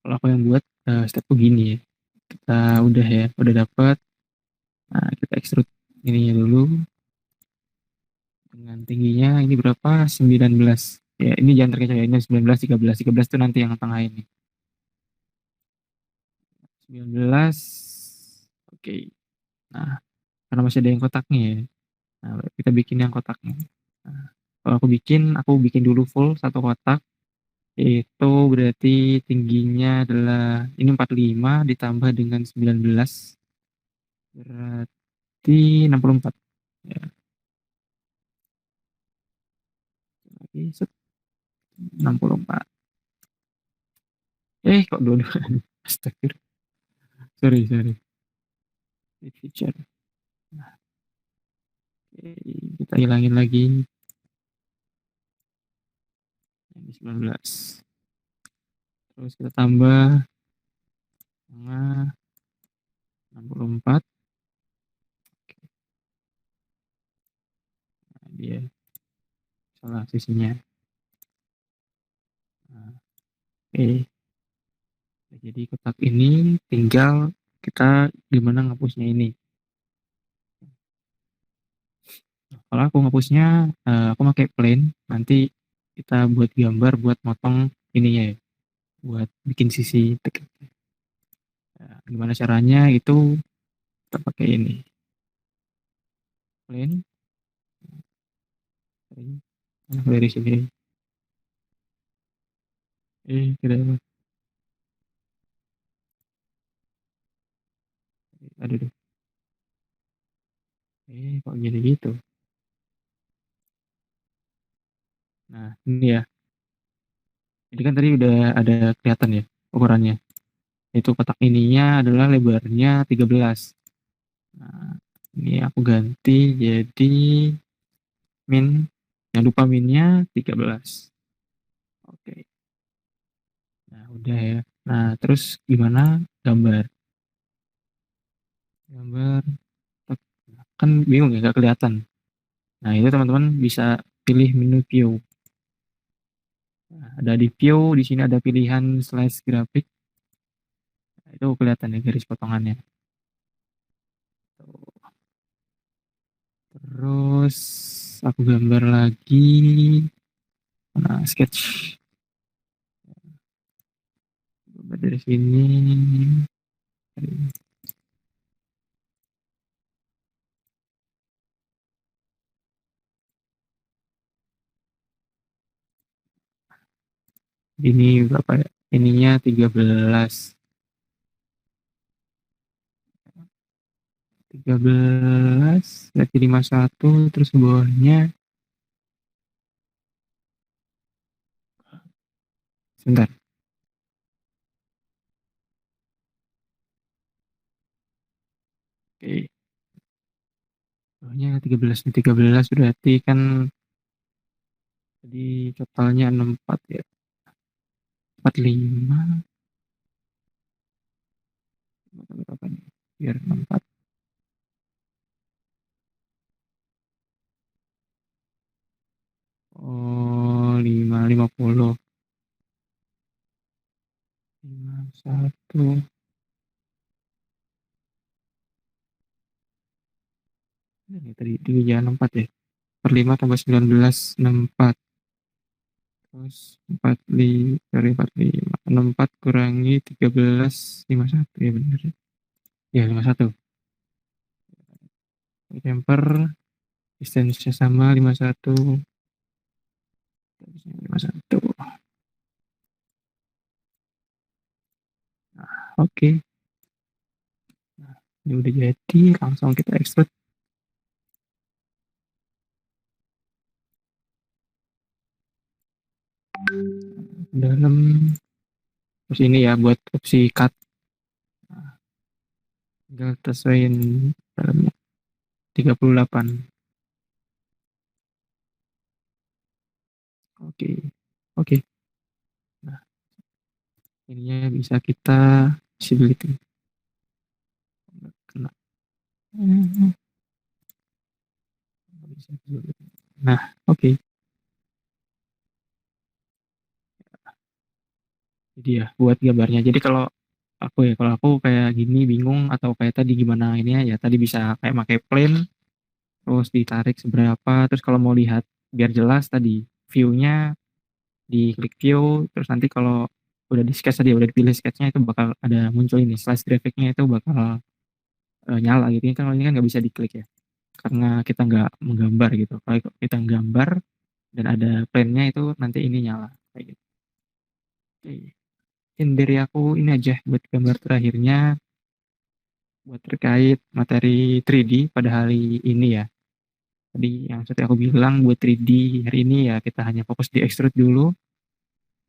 kalau aku yang buat step begini ya. Kita udah ya, udah dapat. Nah, kita extrude ininya dulu. Dengan tingginya ini berapa? 19. Ya, ini jangan terkecoh ya. Ini 19, 13. 13 itu nanti yang tengah ini. 19. Oke. Nah, karena masih ada yang kotaknya ya. Nah, kita bikin yang kotaknya. Nah, kalau aku bikin dulu full satu kotak. Itu berarti tingginya adalah ini 45 ditambah dengan 19 berarti 64. Ya, lagi 64. Kok dua-dua. Astagfirullah. Sorry. Feature. Nah, kita hilangin lagi. Ini 19. Terus kita tambah tengah 64. Nah, dia salah sisinya. Nah, oke. Jadi kotak ini tinggal kita gimana ngapusnya ini. Kalau aku ngapusnya, aku pakai plane. Nanti kita buat gambar buat motong ininya ya, buat bikin sisi tekan. Nah, gimana caranya itu kita pakai ini plane. Dari sini. Tidak apa. Aduh. Kok jadi gitu. Nah, ini ya. Jadi kan tadi udah ada kelihatan ya ukurannya. Itu kotak ininya adalah lebarnya 13. Nah, ini aku ganti jadi min. Jangan lupa minnya 13. Oke. Nah, udah ya. Nah, terus gimana gambar? Gambar kan bingung ya, nggak kelihatan. Nah, itu teman-teman bisa pilih menu view. Nah, ada di view, di sini ada pilihan slice grafik. Nah, itu kelihatan ya garis potongannya. Terus aku gambar lagi. Nah, sketch. Gambar dari sini. Ini berapa ya? Ininya 13. 13 berarti 51, terus bawahnya sebentar. Oke. Bawahnya 13 berarti kan jadi totalnya 64 ya. 45. Berapa nih? Biar 64. Oh, 50. 51. Ini tadi 64 ya. Per 5 tambah 19, 64. Terus 45 dari 45. 64 kurangi 13, 51 ya benar ya. Ya 51. temper, distance-nya sama 51. 51. Nah, oke. Nah, ini udah jadi, langsung kita extrude. Dalam, terus ini ya buat opsi cut. Nah, tinggal sesuaiin dalamnya 38. Oke. Nah, ininya bisa kita visibility. Kena. Nah, oke. Jadi ya buat gambarnya. Jadi kalau aku kayak gini bingung atau kayak tadi gimana ini ya tadi bisa kayak pakai plane terus ditarik seberapa, terus kalau mau lihat biar jelas tadi view-nya di klik view, terus nanti kalau udah di sketch tadi udah dipilih sketchnya itu bakal ada muncul ini slice graphicnya itu bakal nyala gitu. Ini kan kalau ini kan nggak bisa diklik ya karena kita nggak menggambar gitu. Kalau kita gambar dan ada plane-nya itu nanti ini nyala kayak gitu. Oke. Mungkin dari aku ini aja buat gambar terakhirnya buat terkait materi 3D pada hari ini ya. Tadi yang seperti aku bilang buat 3D hari ini ya kita hanya fokus di extrude dulu.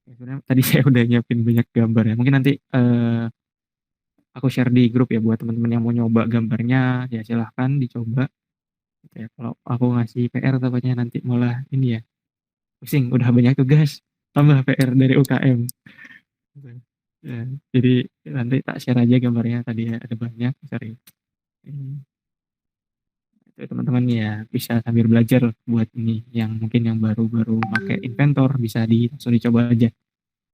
Ya, sebenarnya tadi saya udah nyiapin banyak gambar ya. Mungkin nanti aku share di grup ya buat teman-teman yang mau nyoba gambarnya ya silahkan dicoba. Ya, kalau aku ngasih PR takutnya nanti malah ini ya pusing udah banyak tugas tambah PR dari UKM. Ya, jadi nanti tak share aja gambarnya tadi ya, ada banyak sorry. Itu teman-teman ya bisa sambil belajar buat ini yang mungkin yang baru-baru pakai Inventor bisa langsung dicoba aja.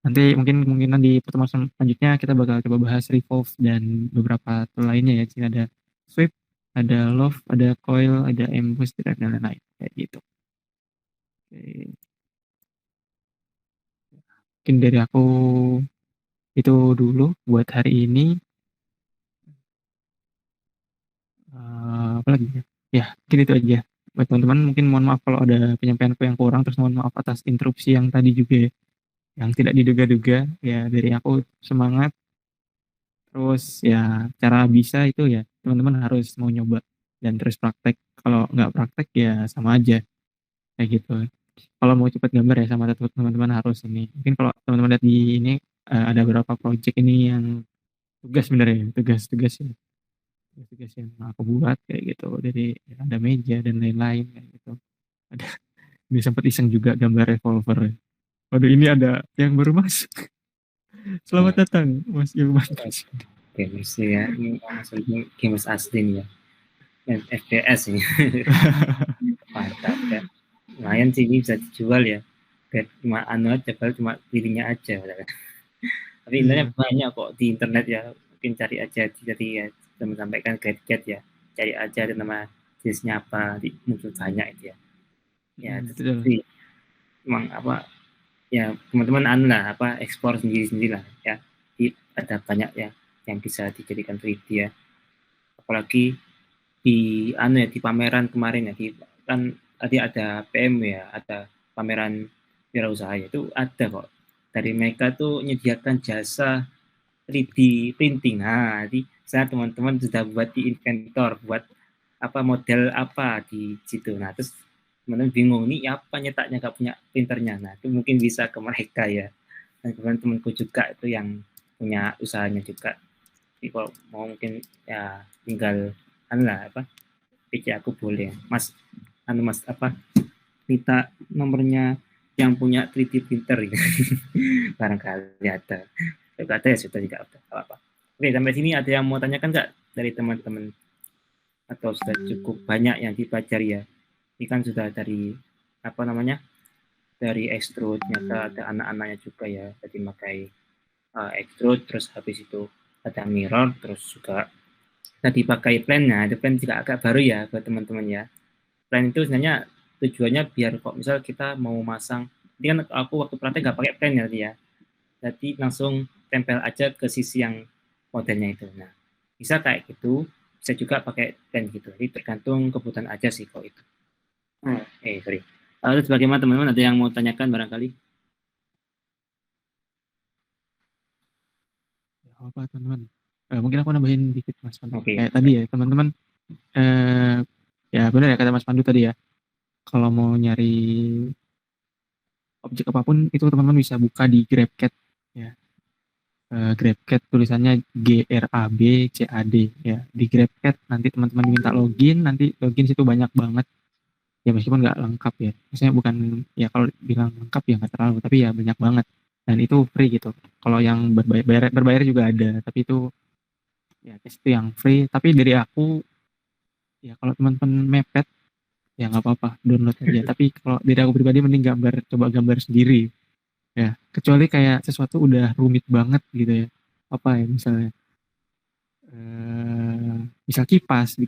Nanti mungkin kemungkinan di pertemuan selanjutnya kita bakal coba bahas Revolve dan beberapa tool lainnya ya. Jadi ada Sweep, ada Love, ada Coil, ada Embus, dan lain-lain kayak gitu. Oke. Mungkin dari aku itu dulu buat hari ini. Apa lagi ya? Ya, mungkin itu aja. Buat teman-teman mungkin mohon maaf kalau ada penyampaianku yang kurang, terus mohon maaf atas interupsi yang tadi juga yang tidak diduga-duga. Ya dari aku semangat. Terus ya cara bisa itu ya teman-teman harus mau nyoba dan terus praktek. Kalau nggak praktek ya sama aja kayak gitu. Kalau mau cepat gambar ya sama teman-teman harus ini. Mungkin kalau teman-teman lihat di ini ada beberapa project ini yang tugas sebenarnya tugas-tugas ya. Tugas yang aku buat kayak gitu dari ya, ada meja dan lain-lain kayak gitu. Ada ini sempat iseng juga gambar revolver. Waduh ini ada yang baru masuk. Selamat datang Mas Ilman. Gamers ya, ini maksudnya gamers asli nih ya. FPS ini. Mantap ya. Lumayan sih ini bisa dijual ya. Cuma anu aja, cuma pilihnya aja. Tapi intinya banyak kok di internet ya. Mungkin cari aja, jadi ya teman sampaikan guide ya. Cari aja nama jenisnya apa, muncul banyak itu ya. Ya, jadi emang apa ya teman-teman anu lah apa ekspor sendiri lah ya. Ada banyak ya yang bisa dijadikan 3D ya. Apalagi di anu ya di pameran kemarin ya kan tadi ada PM ya, ada pameran wirausaha itu ada kok dari mereka tuh menyediakan jasa 3D printing. Nah, jadi saya teman-teman sudah buat di Inventor, buat apa model apa di situ. Nah, terus teman-teman bingung nih apa nyetaknya nggak punya printernya. Nah, itu mungkin bisa ke mereka ya. Dan kemudian temanku juga itu yang punya usahanya juga. Jadi kalau mau mungkin ya tinggal lah apa PC aku boleh mas apa minta nomornya yang punya 3D printer gitu. Barangkali ada kalau ada ya sudah tidak apa-apa. Oke sampai sini ada yang mau tanyakan nggak dari teman-teman atau sudah cukup banyak yang dipelajari ya ini kan sudah dari apa namanya dari extrude ternyata ada anak-anaknya juga ya tadi pakai extrude terus habis itu ada mirror terus juga tadi pakai plan. Nah, itu plan juga agak baru ya buat teman-teman ya. Plan itu sebenarnya tujuannya biar kok misal kita mau masang, ini kan aku waktu praktek nggak pakai plan ya tadi ya. Jadi langsung tempel aja ke sisi yang modelnya itu. Nah, bisa kayak gitu. bisa juga pakai pen gitu. Jadi tergantung kebutuhan aja sih kalau itu. Sorry. Terus bagaimana teman-teman, ada yang mau tanyakan barangkali? Ya, apa teman-teman? Mungkin aku nambahin dikit Mas Pandu. Oke. Kayak tadi ya teman-teman, ya benar ya kata Mas Pandu tadi ya. Kalau mau nyari objek apapun itu teman-teman bisa buka di GrabCAD ya. GrabCAD tulisannya GRABCAD ya. Di GrabCAD nanti teman-teman diminta login, nanti login situ banyak banget. Ya meskipun nggak lengkap ya. Maksudnya bukan ya kalau bilang lengkap ya nggak terlalu, tapi ya banyak banget. Dan itu free gitu. Kalau yang berbayar juga ada, tapi itu ya itu yang free. Tapi dari aku ya kalau teman-teman mepet ya nggak apa-apa download aja. Tapi kalau dari aku pribadi mending coba gambar sendiri ya. Kecuali kayak sesuatu udah rumit banget gitu ya. Apa ya misalnya misal kipas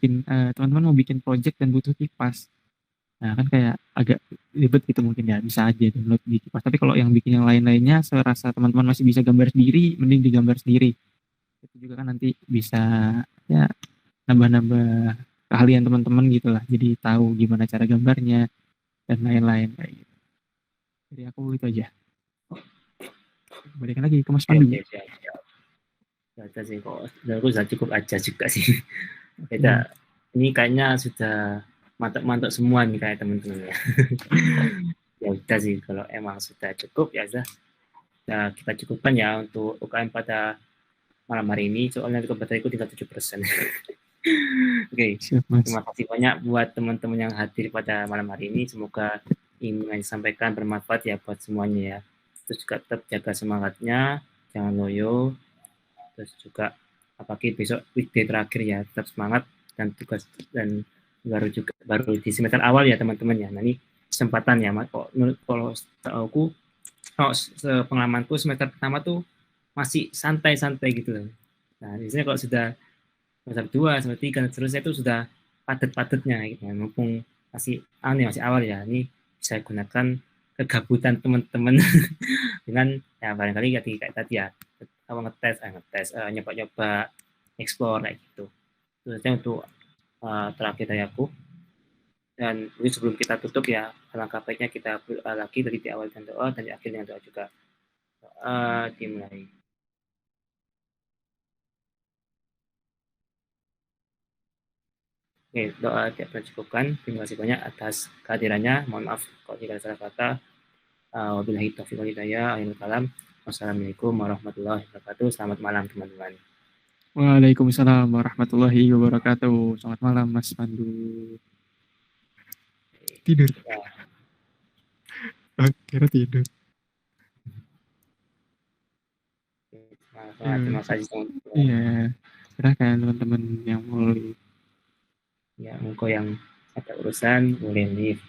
teman-teman mau bikin project dan butuh kipas. Nah kan kayak agak ribet gitu mungkin ya, bisa aja download di kipas. Tapi kalau yang bikin yang lain-lainnya, serasa teman-teman masih bisa gambar sendiri, mending digambar sendiri. Itu juga kan nanti bisa ya nambah-nambah keahlian teman-teman gitu lah. Jadi tahu gimana cara gambarnya dan lain-lain kayak gitu. Jadi aku itu aja. Balikan lagi ke Mas Pandu. Oke. Sih kok, aku sudah cukup aja juga sih. Beda. Ini kayaknya sudah mantap-mantap semua nih kayak teman-teman ya. Ya udah sih, kalau emang sudah cukup ya sudah. Nah, kita cukupkan ya untuk UKM pada malam hari ini. Soalnya bateraiku tinggal 7%. Oke, terima kasih banyak buat teman-teman yang hadir pada malam hari ini. Semoga ingin disampaikan bermanfaat ya buat semuanya ya. Terus juga tetap jaga semangatnya, jangan loyo. Terus juga apalagi besok weekday terakhir ya, tetap semangat dan tugas dan baru di semester awal ya teman-teman ya. Nah ini kesempatan ya, kalau aku pengalamanku semester pertama tuh masih santai-santai gitu loh. Nah biasanya kalau sudah semester 2, semester 3 dan seterusnya itu sudah padat-padatnya gitu. Mumpung masih awal ya, ini saya gunakan kegabutan teman-teman dengan ya barangkali kayak tadi ya, ngetes nyoba-nyoba explore kayak gitu. Terusnya untuk terakhir dari aku, dan sebelum kita tutup ya, alangkah baiknya kita lagi dari di awal dengan doa dan di akhir dengan doa juga. Dimulai. Oke, doa tidak cukupkan. Terima kasih banyak atas kehadirannya. Mohon maaf kalau tidak ada salah kata. Wabillahi taufiq wal hidayah. Akhirul kalam. Wassalamualaikum warahmatullahi wabarakatuh. Selamat malam teman-teman. Waalaikumsalam warahmatullahi wabarakatuh. Selamat malam Mas Pandu. Tidur. Kira tidur. Terima kasih teman-teman. Iya, silahkan teman-teman yang mau ya engkau yang ada urusan boleh leave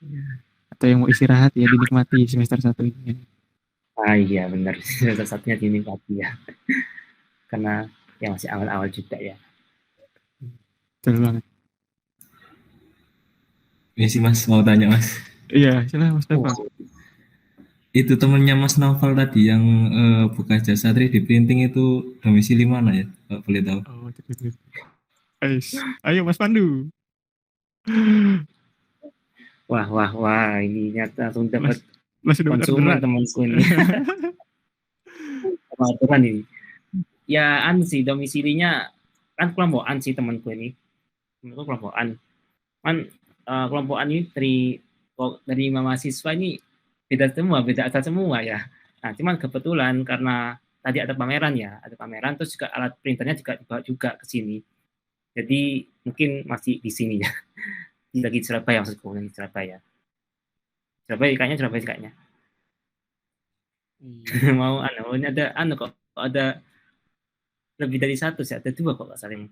ya. Atau yang mau istirahat ya dinikmati semester 1 ini. Iya benar, semester 1-nya dinikmati ya. Karena ya masih awal-awal juga ya. Betul banget. Ini sih Mas mau tanya Mas. Iya, silakan Mas Dava. Itu temennya Mas Novel tadi yang buka jasa 3D printing itu domisili mana ya? Kalau boleh tahu. Oh, ayo Mas Pandu. Wah, ini nyata langsung dapat konsumen temanku ini. Aturan ini. Ya sih domisilinya kan kelompokan sih temanku ini. Temanku kelompokan. Kan kelompokan ini dari mahasiswa ini beda asal semua ya. Nah, cuman kebetulan karena tadi ada pameran terus juga alat printernya juga dibawa ke sini. Jadi mungkin masih di sini ya. Lagi di Surabaya maksudku, lagi di Surabaya. Surabaya kayaknya. Mau ini ada kok ada lebih dari satu sih, ada 2 kok nggak saling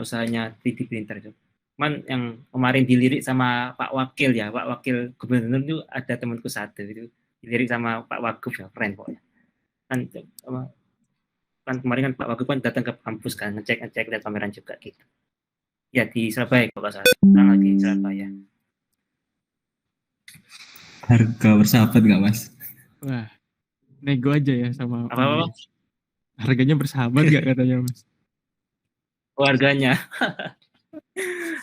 usahanya 3D printer itu. Man yang kemarin dilirik sama Pak Wakil Gubernur itu ada temanku satu itu dilirik sama Pak Wagub ya, keren pokoknya. Kan kemarin kan Pak Wagub kan datang ke kampus kan ngecek lihat pameran juga gitu. Ya di Surabaya kalau nggak salah, lagi di Surabaya. Harga bersahabat nggak Mas? Wah, nego aja ya sama apa? Harganya bersahabat nggak katanya Mas? harganya.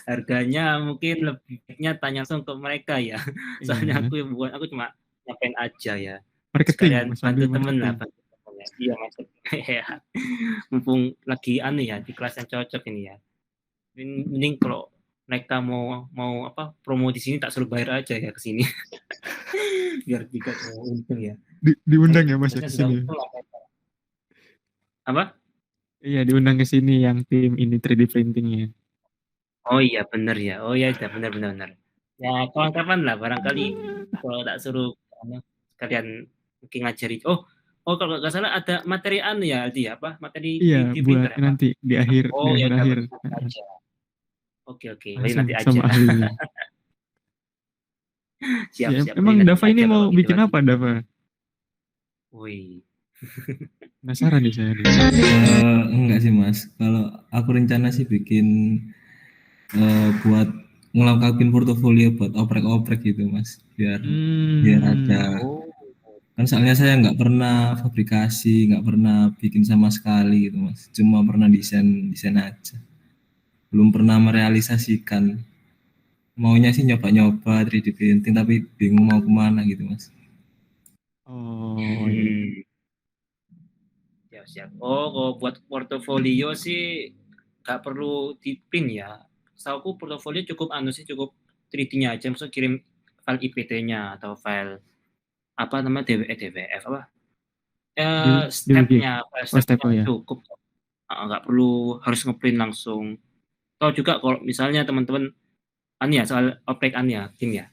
Harganya mungkin lebih baiknya tanya langsung ke mereka ya. Soalnya Iya. aku cuma nyapain aja ya. Marketing, Sekalian Mas, bantu ambil temen lah, marketing. bantu temen ya. Iya maksud ya. Mumpung lagi ya di kelas yang cocok ini ya. Mending kalau mereka mau mau apa promo di sini tak suruh bayar aja ya ke sini. Biar juga untung ya. Diundang ya Mas ya Maksudnya ke sudah sini. untung lah. Apa? Iya, diundang ke sini yang tim ini 3D printingnya. Oh iya bener ya. Oh iya bener bener bener. Ya kawan-kawan lah barangkali kalau tak suruh kalian mungkin ngajari. Oh kalau nggak salah ada materi ya Aldi ya apa materi Iya, di buat printer ya Pak. nanti di akhir di Oh ya udah akhir-akhir. nanti aja. Oke berarti Langsung nanti aja. sama ahlinya. Siap Ya, siap berarti emang nanti Dava ini aja mau kalau gitu bikin Aldi. apa Dava? Wih. Penasaran nih saya nih. Enggak sih Mas. Kalau aku rencana sih bikin buat ngelengkapin portofolio buat oprek-oprek gitu Mas. Biar ada. Oh. Kan soalnya saya nggak pernah fabrikasi, nggak pernah bikin sama sekali gitu Mas. Cuma pernah desain desain aja. Belum pernah merealisasikan. Maunya sih nyoba-nyoba 3D printing tapi bingung mau kemana gitu Mas. Oh iya. Siap. Oh, kalau buat portofolio sih nggak perlu di print ya. Setahuku portofolio cukup sih cukup 3D-nya aja, maksudnya kirim file IPT-nya atau file apa namanya DWF apa? DWG. Step-nya, file Oh, step step-nya oh ya. cukup. Nggak perlu harus ngeprint langsung. Atau juga kalau misalnya teman-teman ya soal oprek ya tim ya.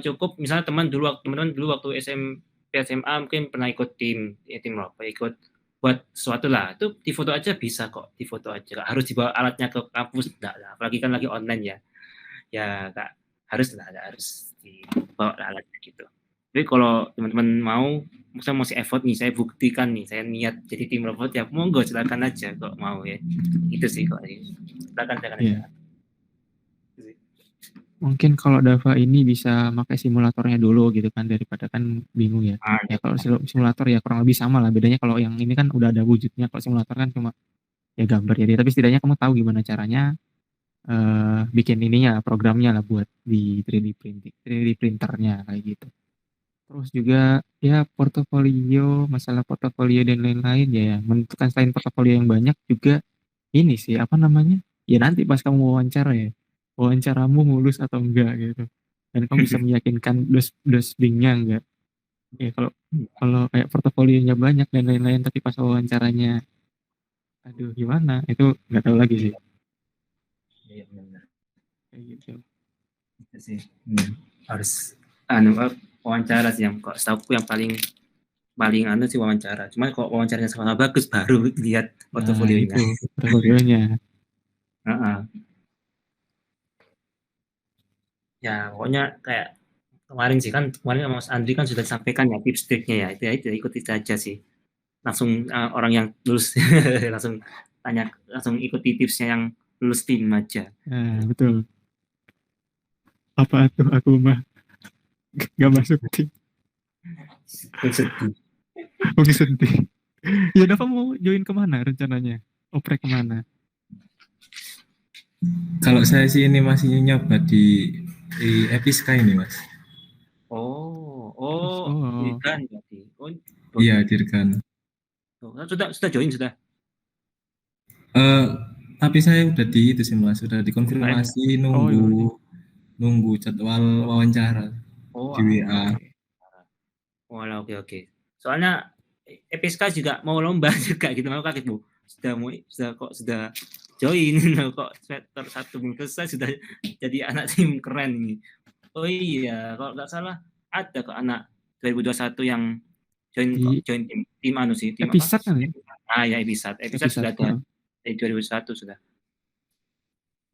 Cukup misalnya teman-teman dulu waktu SMP SMA mungkin pernah ikut tim apa ikut buat sesuatu lah itu di foto aja bisa kok di foto aja gak harus dibawa alatnya ke kampus enggak lah apalagi kan lagi online ya ya gak harus lah gak harus dibawa alatnya gitu tapi kalau teman-teman mau misalnya masih effort nih saya buktikan nih saya niat jadi tim robot ya monggo silakan aja kok mau ya itu sih kok silakan aja. Iya. Mungkin kalau Dava ini bisa pakai simulatornya dulu gitu kan daripada kan bingung ya. Ya kalau simulator ya kurang lebih sama lah. Bedanya kalau yang ini kan udah ada wujudnya. Kalau simulator kan cuma ya gambar ya. Tapi setidaknya kamu tahu gimana caranya bikin ininya programnya lah buat di 3D printing, 3D printernya kayak gitu. Terus juga ya portofolio, masalah portofolio dan lain-lain ya. Menentukan selain portofolio yang banyak juga ini sih apa namanya? Ya nanti pas kamu wawancara ya, wawancaramu mulus atau enggak gitu. Dan kamu bisa meyakinkan dosbingnya enggak. Ya kalau kalau kayak portofolionya banyak dan lain-lain tapi pas wawancaranya aduh gimana? Itu nggak tahu lagi sih. Iya benar. Kayak gitu. Itu sih. Harus wawancara sih yang kok setahu yang paling paling sih wawancara. Cuma kalau wawancaranya sama bagus baru lihat Nah, portofolionya. itu portofolionya. Ya pokoknya kayak kemarin sih kan kemarin Mas Andri kan sudah disampaikan ya tips triknya ya itu ikuti saja sih langsung orang yang lulus langsung langsung ikuti tipsnya yang lulus tim aja. Nah, betul. Apa tuh aku mah gak masuk tim. Sedih. Oke sedih. Ya Dava mau join kemana rencananya? Oprek kemana? Kalau saya sih ini masih nyoba di Episka ini Mas. Dirgan berarti. Iya Dirgan. Sudah join sudah. Tapi saya udah di itu sih Mas, sudah dikonfirmasi nunggu jadwal wawancara di WA. Oke. Soalnya EPSK juga mau lomba juga gitu, mau kaget Bu. Sudah join kok semester 1 belum selesai sudah jadi anak tim keren ini. Oh iya, kalau nggak salah ada kok anak 2021 yang join tim tim apa? Episode kan ya? Ya episode sudah ada dari 2001 sudah.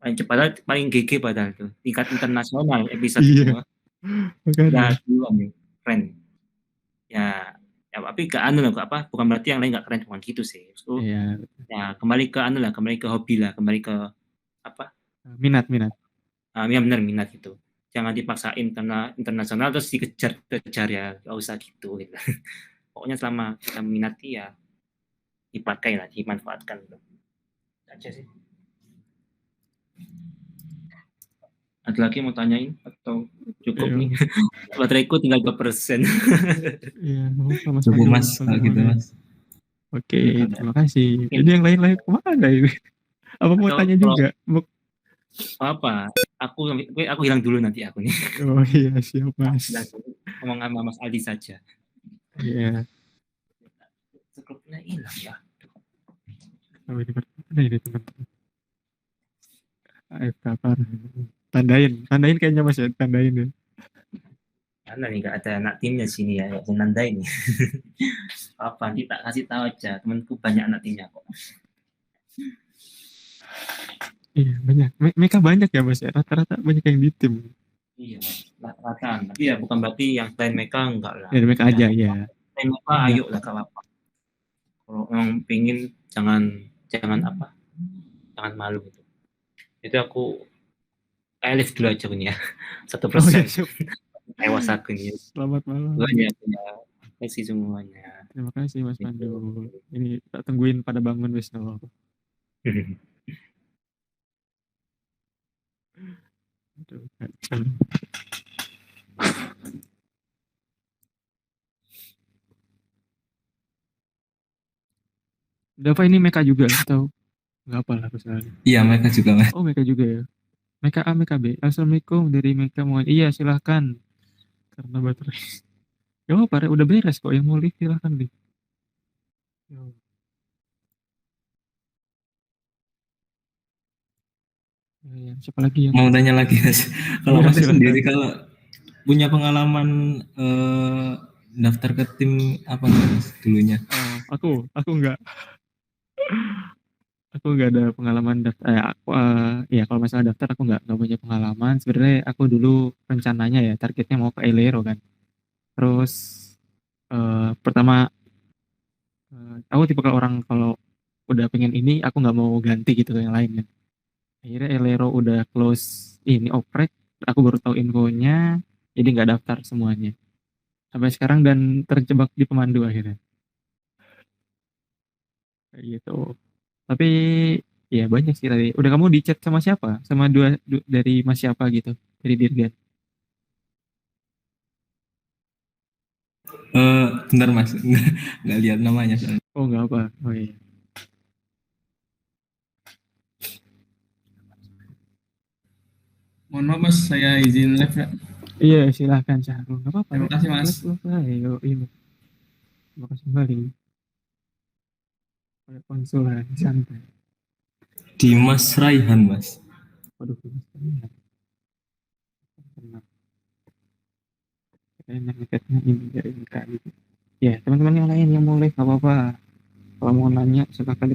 Paling cepat paling GG padahal tuh tingkat internasional episode itu. Udah duluan nih, keren. Ya tapi ke apa bukan berarti yang lain nggak keren cuma gitu sih. Ya kembali ke hobi lah, kembali ke apa? Minat. Ya benar minat itu. Jangan dipaksain karena internasional terus dikejar ya, nggak usah gitu. Pokoknya selama kita minati ya dipakai lah, dimanfaatkan. Aja sih. Ada lagi mau tanyain atau cukup Iya. nih? Bateraiku tinggal 2%. Iya, Mas Cukup Pandu. Mas kalau gitu Mas. Oke, Ada. terima kasih. Mungkin Jadi yang lain-lain kemana ini? Apa mau atau tanya kalau juga? apa? Aku hilang dulu nanti aku nih. Oh iya, siap Mas. Hilang dulu. Ngomong sama Mas Aldi saja. Iya. Grupnya hilang ya. Oh, ini mana ini teman-teman? AFK parah. Tandain kayaknya Mas ya, tandain ya. Karena nih nggak ada anak timnya sini ya, nggak nandai nih. Apa? Nanti tak kasih tahu aja. Temanku banyak anak timnya kok. Iya, banyak. Mereka banyak ya Mas ya, rata-rata banyak yang di tim. Iya, rata. Tapi ya bukan berarti yang selain mereka enggak lah. Ya, mereka aja ya. Selain mereka Banyak. ayo lah kalau apa. Kalau memang pingin jangan apa, jangan malu gitu. Itu aku live dulu aja punya 1%. Oh ya, siap. Tewas aku nih. Selamat malam. Banyak ya. Kasih semuanya. Terima kasih Mas Pandu. Ini tak tungguin pada bangun Wisnu. Aduh, kacau. Dava ini Meka juga atau nggak apa lah soalnya. Iya mereka juga Mas. Oh Meka juga ya. Meka A, Meka B. Assalamualaikum dari Meka mohon. Iya silahkan. Karena baterai. Ya apa, udah beres kok. Yang mau lift silahkan lift. Yo. Ya, siapa lagi yang Mau tanya lagi Mas. Kalau Iya, Mas silakan. sendiri kalau punya pengalaman daftar ke tim apa nggak Mas dulunya? Oh, aku nggak. Aku nggak ada pengalaman daftar. Ya kalau masalah daftar aku nggak punya pengalaman. Sebenarnya aku dulu rencananya ya targetnya mau ke Elero kan. Terus pertama aku tipe orang kalau udah pengen ini aku nggak mau ganti gitu ke yang lain kan. Akhirnya Elero udah close ini oprek, aku baru tahu infonya, jadi nggak daftar semuanya sampai sekarang dan terjebak di pemandu akhirnya kayak gitu. Tapi ya banyak sih tadi. Udah kamu di chat sama siapa? Sama dari mas siapa gitu? Dari Dirgan. Bentar Mas, nggak lihat namanya soalnya. Oh nggak apa. Oh iya. Mohon maaf Mas, saya izin live ya. Iya silahkan Syahrul. Nggak apa-apa. Terima kasih Mas. Ayo, iya. Terima kasih kembali. Pada konsulan santai. Dimas Raihan Mas. Waduh, enak dekatnya ini dari gitu. Ya teman-teman yang lain yang mulai nggak apa-apa. Kalau mau nanya silakan